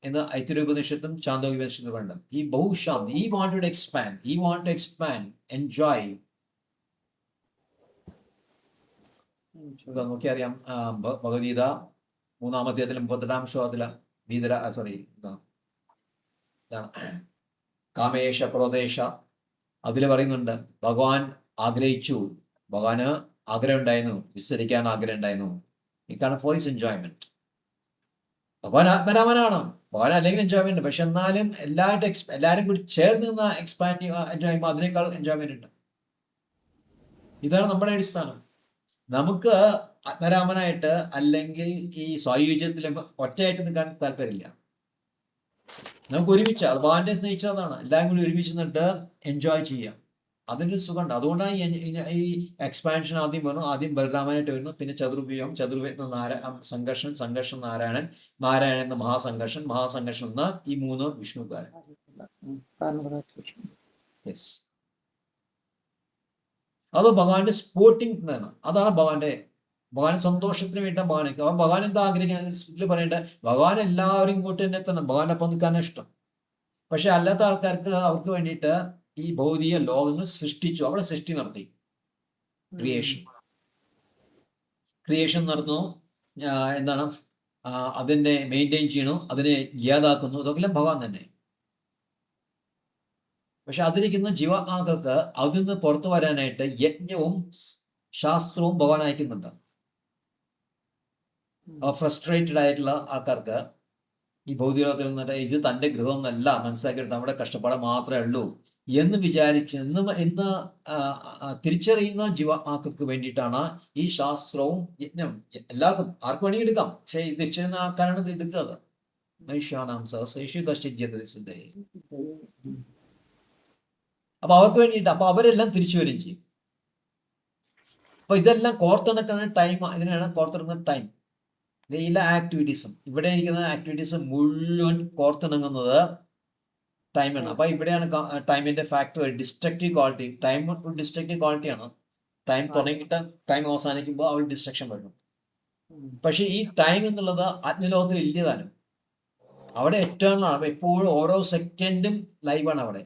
എന്ന് ഐതിഹ്യോപനിഷത്തും ചാന്തോഗ്യോപനിഷത്തും പറയുന്നത്. ഈ ബഹുഷാം, ഈ വാണ്ട് ടു എക്സ്പാൻഡ്, എൻജോയ്. നോക്കിയറിയാം, ഭഗവത്ഗീത 3-ാം അധ്യായത്തിലും 38-ാം ശ്ലോകത്തില് കാമേശ ക്രോധേശ അതിൽ പറയുന്നുണ്ട്, ഭഗവാൻ ആഗ്രഹിച്ചു, ഭഗവാന് ആഗ്രഹം ഉണ്ടായിരുന്നു, വിസ്തരിക്കാൻ ആഗ്രഹം ഉണ്ടായിരുന്നു. ഇക്കാണ് ഫോർ ഹിസ് എൻജോയ്മെന്റ്. ഭഗവാൻ ആത്മരാമനാണ്, ഭഗവാൻ അല്ലെങ്കിൽ എൻജോയ്മെന്റ്. പക്ഷെ എന്നാലും എല്ലാവരും കൂടി ചേർന്ന് നിന്ന് എക്സ്പാൻഡ് എൻജോയ് ചെയ്യുമ്പോൾ അതിനേക്കാൾ എൻജോയ്മെന്റ് ഉണ്ട്. ഇതാണ് നമ്മുടെ അടിസ്ഥാനം. നമുക്ക് ആത്മരാമനായിട്ട് അല്ലെങ്കിൽ ഈ സായുജ്യത്തിലും ഒറ്റയായിട്ട് നിൽക്കാൻ താല്പര്യമില്ല. നമുക്ക് ഒരുമിച്ച് ഭഗവാന്റെ സ്നേഹിച്ചതാണ്, എല്ലാവരും കൂടി ഒരുമിച്ച് നിന്നിട്ട് എൻജോയ് ചെയ്യാം. അതിൻ്റെ സുഖമുണ്ട്. അതുകൊണ്ടാണ് ഈ എക്സ്പാൻഷൻ ആദ്യം വരുന്നു. ആദ്യം ബലരാമനായിട്ട് വരുന്നു, പിന്നെ ചതുർവ്യൂഹം, സംഘർഷം നാരായണൻ എന്ന മഹാസംഘർഷൻ എന്ന ഈ 3 വിഷ്ണുക്കാരൻ. യെസ്, അത് ഭഗവാന്റെ സ്പോർട്ടിംഗ് എന്നാണ്. അതാണ് ഭഗവാന്റെ സന്തോഷത്തിന് വേണ്ടി ഭഗവാൻ എന്താ ആഗ്രഹിക്കുന്നത് പറയേണ്ടത്? ഭഗവാൻ എല്ലാവരും ഇങ്ങോട്ട് തന്നെ എത്തണം, ഭഗവാന്റെ ഒപ്പം നിൽക്കാനാണ് ഇഷ്ടം. പക്ഷെ അല്ലാത്ത ആൾക്കാർക്ക് അവർക്ക് വേണ്ടിയിട്ട് ഈ ഭൗതിക ലോകങ്ങൾ സൃഷ്ടിച്ചു, അവിടെ സൃഷ്ടി നടത്തി. ക്രിയേഷൻ നടന്നു. എന്താണ് അതിനെ മെയിൻറ്റെയിൻ ചെയ്യണു, അതിനെ ഇല്ലാതാക്കുന്നു, ഇതൊക്കെ ഭഗവാൻ തന്നെ. പക്ഷെ അതിരിക്കുന്ന ജീവാത്മാക്കൾക്ക് അതിൽ നിന്ന് പുറത്തു വരാനായിട്ട് യജ്ഞവും ശാസ്ത്രവും ഭഗവാൻ അയക്കുന്നുണ്ട്. ഫ്രസ്ട്രേറ്റഡ് ആയിട്ടുള്ള ആൾക്കാർക്ക് ഈ ഭൗതിക ലോകത്തിൽ നിന്നിട്ട് ഇത് തൻ്റെ ഗൃഹമൊന്നല്ല മനസ്സിലാക്കിയെടുത്ത് നമ്മുടെ കഷ്ടപ്പാട് മാത്രമേ ഉള്ളൂ എന്ന് വിചാരിച്ച് ഇന്ന് തിരിച്ചറിയുന്ന ജീവാത്മാക്കൾക്ക് വേണ്ടിയിട്ടാണ് ഈ ശാസ്ത്രവും യജ്ഞം. എല്ലാവർക്കും ആർക്ക് വേണമെങ്കിൽ എടുക്കാം, പക്ഷേ ഇത് തിരിച്ചറിയുന്ന ആൾക്കാരാണ് ഇത് എടുക്കുന്നത്. മനുഷ്യാനാം സഹസിദ്ധ. അപ്പൊ അവർക്ക് വേണ്ടിയിട്ട് അപ്പൊ അവരെല്ലാം തിരിച്ചു വരും ചെയ്യും. അപ്പൊ ഇതെല്ലാം കോർത്തിണക്കുന്ന ടൈം, ഇതിനാണ് കോർത്തിണക്കുന്ന ടൈം. എല്ലാ ആക്ടിവിറ്റീസും ഇവിടെ ഇരിക്കുന്ന ആക്ടിവിറ്റീസ് മുഴുവൻ കോർത്തിണങ്ങുന്നത് ടൈമാണ്. അപ്പൊ ഇവിടെയാണ് ടൈമിന്റെ ഫാക്ടർ ഡിസ്ട്രക്റ്റീവ് ക്വാളിറ്റി. ടൈം ഒരു ഡിസ്ട്രക്റ്റീവ് ക്വാളിറ്റിയാണ്. ടൈം തുടങ്ങിയിട്ട് ടൈം അവസാനിക്കുമ്പോൾ അവർ ഡിസ്ട്രക്ഷൻ വരും. പക്ഷെ ഈ ടൈം എന്നുള്ളത് ആത്മലോകത്തിൽ ഇല്ലതാനും. അവിടെ ഏറ്റവും എപ്പോഴും ഓരോ സെക്കൻഡും ലൈവാണ്. അവിടെ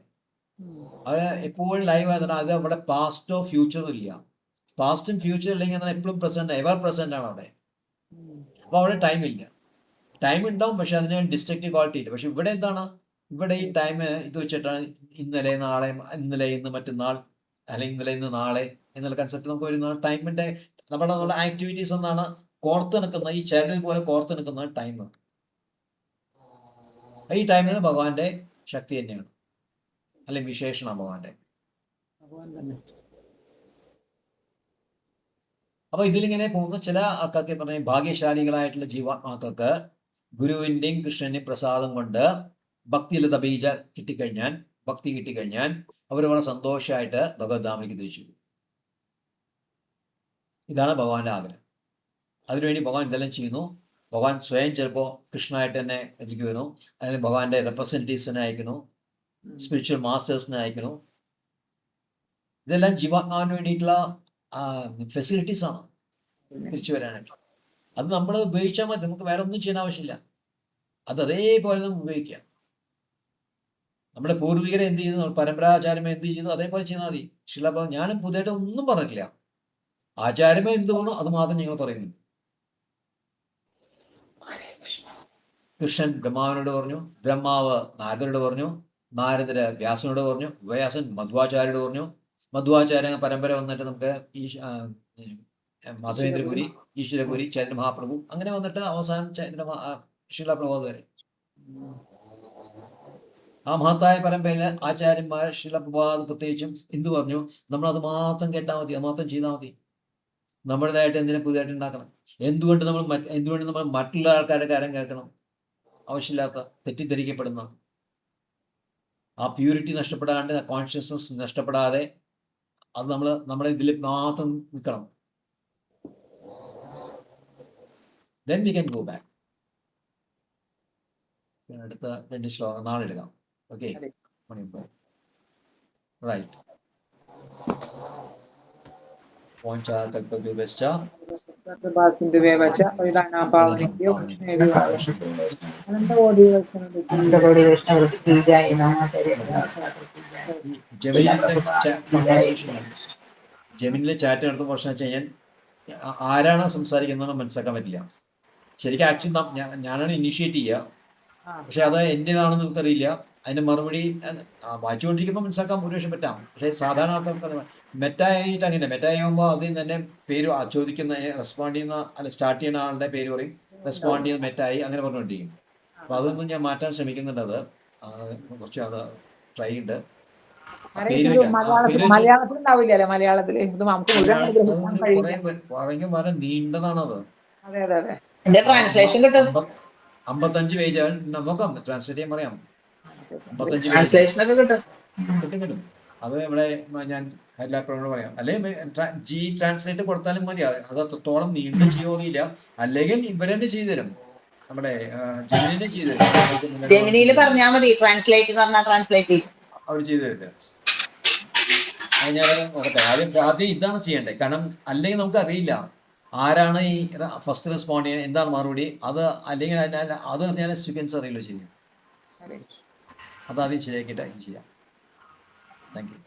അത് എപ്പോഴും ലൈവ് ആയതാണ്. അത് അവിടെ പാസ്റ്റോ ഫ്യൂച്ചറും ഇല്ല. പാസ്റ്റും ഫ്യൂച്ചറും ഇല്ലെങ്കിൽ എപ്പോഴും പ്രസന്റ്, എവർ പ്രസന്റ് ആണ് അവിടെ. അപ്പോൾ അവിടെ ടൈം ഇല്ല. ടൈം ഉണ്ടാവും, പക്ഷെ അതിന് ഡിസ്ട്രക്റ്റീവ് ക്വാളിറ്റി ഇല്ല. പക്ഷെ ഇവിടെ എന്താണ്, ഇവിടെ ഈ ടൈം ഇത് വെച്ചിട്ടാണ് ഇന്നലെ നാളെ, ഇന്നലെ ഇന്ന് മറ്റന്നാൾ, അല്ലെങ്കിൽ ഇന്നലെ ഇന്ന് നാളെ എന്നുള്ള കൺസെപ്റ്റ് നമുക്ക് വരുന്ന ടൈമിന്റെ നമ്മുടെ ആക്ടിവിറ്റീസ് എന്നാണ് കോർത്ത് നിൽക്കുന്ന, ഈ ചരൽ പോലെ കോർത്ത് നിൽക്കുന്ന ടൈം. ഈ ടൈമിന് ഭഗവാന്റെ ശക്തി തന്നെയാണ്, അല്ലെങ്കിൽ വിശേഷണം ഭഗവാന്റെ. അപ്പൊ ഇതിലിങ്ങനെ പോകുന്ന ചില ആൾക്കാർക്ക് പറഞ്ഞ ഭാഗ്യശാലികളായിട്ടുള്ള ജീവാത്മാക്കൾക്ക് ഗുരുവിന്റെയും കൃഷ്ണന്റെയും പ്രസാദം കൊണ്ട് ഭക്തിയിലത ബീജ കിട്ടിക്കഴിഞ്ഞാൽ, ഭക്തി കിട്ടിക്കഴിഞ്ഞാൽ അവർ വളരെ സന്തോഷമായിട്ട് ഭഗവത്ധാമിലേക്ക് തിരിച്ചു. ഇതാണ് ഭഗവാന്റെ ആഗ്രഹം. അതിനുവേണ്ടി ഭഗവാൻ ഇതെല്ലാം ചെയ്യുന്നു. ഭഗവാൻ സ്വയം ചിലപ്പോൾ കൃഷ്ണനായിട്ട് തന്നെ എത്തിക്കുന്നു, അല്ലെങ്കിൽ ഭഗവാന്റെ റെപ്രസെൻറ്റേറ്റീവ്സിനെ അയക്കുന്നു, സ്പിരിച്വൽ മാസ്റ്റേഴ്സിനെ അയക്കുന്നു. ഇതെല്ലാം ജീവാത്മാവിന് വേണ്ടിയിട്ടുള്ള ഫെസിലിറ്റീസ് ആണ് തിരിച്ചു വരാനായിട്ട്. അത് നമ്മൾ ഉപയോഗിച്ചാൽ മതി, നമുക്ക് വേറെ ഒന്നും ചെയ്യാൻ ആവശ്യമില്ല. അത് അതേപോലെ നമുക്ക് ഉപയോഗിക്കാം. നമ്മുടെ പൂർവികരെ എന്ത് ചെയ്തു, പരമ്പരാചാര്യമേ എന്ത് ചെയ്തു, അതേപോലെ ചെയ്താൽ മതി. ശില ഞാനും പുതിയതായിട്ട് ഒന്നും പറഞ്ഞിട്ടില്ല. ആചാര്യമേ എന്ത് വേണോ അത് മാത്രം ഞങ്ങൾ പറയുന്നുണ്ട്. കൃഷ്ണൻ ബ്രഹ്മാവിനോട് പറഞ്ഞു, ബ്രഹ്മാവ് നാരദരോട് പറഞ്ഞു, നാരദര് വ്യാസനോട് പറഞ്ഞു, വ്യാസൻ മധ്വാചാര്യോട് പറഞ്ഞു, മധ്വാചാര്യ പരമ്പര വന്നിട്ട് നമുക്ക് ഈ മാധവേന്ദ്രപുരി, ഈശ്വരപുരി, ചൈതന്യ മഹാപ്രഭു, അങ്ങനെ വന്നിട്ട് അവസാനം ശീലപ്രഭോധ വരെ. ആ മഹത്തായ പരമ്പരയില് ആചാര്യന്മാർ ശീലപ്രഭാത പ്രത്യേകിച്ചും എന്തു പറഞ്ഞു, നമ്മളത് മാത്രം കേട്ടാൽ മതി, അത് മാത്രം ചെയ്താൽ മതി. നമ്മുടേതായിട്ട് എന്തിനെ പുതിയതായിട്ട് ഉണ്ടാക്കണം? എന്തുകൊണ്ട് നമ്മൾ മറ്റുള്ള ആൾക്കാരുടെ കാര്യം കേൾക്കണം? ആവശ്യമില്ലാത്ത, തെറ്റിദ്ധരിക്കപ്പെടുന്ന ആ പ്യൂരിറ്റി നഷ്ടപ്പെടാണ്ട്, കോൺഷ്യസ്നസ് നഷ്ടപ്പെടാതെ അത് നമ്മുടെ ഇതിൽ മാത്രം നിൽക്കണം. Then we can go back. അടുത്ത 2 ശ്ലോകം നാളെ എടുക്കാം. Okay, right. പോഞ്ചാകൽപദ്രൂപശ്ച സിന്ധുവേവച പവിതാനാം പാവനേഭ്യോ അനന്തകോടി അനന്തകോടി വൈഷ്ണവൃത്തിജായ നമഃ. ജെമിനിലെ ചാറ്റ് നടത്തുന്ന പ്രശ്നം വെച്ച് കഴിഞ്ഞാൽ ആരാണ് സംസാരിക്കുന്നതെന്ന് മനസ്സിലാക്കാൻ പറ്റില്ല. ശരിക്കും ആക്ച്വലി ഞാനാണ് ഇനിഷ്യേറ്റ് ചെയ്യുക, പക്ഷെ അത് എൻ്റെതാണെന്ന് നമുക്കറിയില്ല. അതിന്റെ മറുപടി വായിച്ചുകൊണ്ടിരിക്കുമ്പോൾ മനസ്സിലാക്കാൻ ഒരുപക്ഷെ പറ്റാം. പക്ഷേ സാധാരണ ആൾക്കാർക്ക് മെറ്റായിട്ട് അങ്ങനെ മെറ്റായാകുമ്പോൾ അതിൽ തന്നെ പേര് ചോദിക്കുന്ന, റെസ്പോണ്ട് ചെയ്യുന്ന, അല്ല സ്റ്റാർട്ട് ചെയ്യുന്ന ആളുടെ പേര് പറയും, റെസ്പോണ്ട് ചെയ്യുന്ന മെറ്റായി, അങ്ങനെ പറഞ്ഞുകൊണ്ടിരിക്കും. അപ്പോൾ അതൊന്നും ഞാൻ മാറ്റാൻ ശ്രമിക്കുന്നുണ്ട്. അത് കുറച്ച് അത് ട്രൈ ഉണ്ട്. മലയാളത്തിലുണ്ടാവില്ലല്ലോ, മലയാളത്തില് ഇത് നമുക്ക് പറയുമ്പോൾ വളരെ നീണ്ടതാണത്. അതെ അതെ അതെ. 55 പേജ് നോക്കാം, ട്രാൻസ്ലേറ്റ് ചെയ്യാൻ പറയാം. 55 കിട്ടും. അത് ഇവിടെ ഞാൻ എല്ലാവരോടും പറയാം. അല്ലെങ്കിൽ ജി ട്രാൻസ്ലേറ്റ് കൊടുത്താലും മതി. അത് അത്രത്തോളം നീണ്ട ചെയ്യോന്നില്ല. അല്ലെങ്കിൽ ഇവരെന്നെ ചെയ്തു തരും, നമ്മുടെ ജെമിനിനെ ചെയ്തു തരും. ജെമിനിയിൽ പറഞ്ഞാൽ മതി, ട്രാൻസ്ലേറ്റ് എന്ന് പറഞ്ഞാൽ ട്രാൻസ്ലേറ്റ് അവർ ചെയ്തു തരും. അത് ഞാനത് നോക്കട്ടെ. ആദ്യം ഇതാണ് ചെയ്യേണ്ടത്. കാരണം അല്ലെങ്കിൽ നമുക്ക് അറിയില്ല ആരാണ് ഈ ഫസ്റ്റ് റെസ്പോണ്ട് ചെയ്യുന്നത്, എന്താണ് മറുപടി. അത് അല്ലെങ്കിൽ അത് ഞാൻ സീക്വൻസ് അറിയില്ല ചെയ്യും. അതാദ്യം ശരിയാക്കിയിട്ട് ചെയ്യാം. Thank you.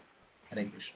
ഹരേ കൃഷ്ണ.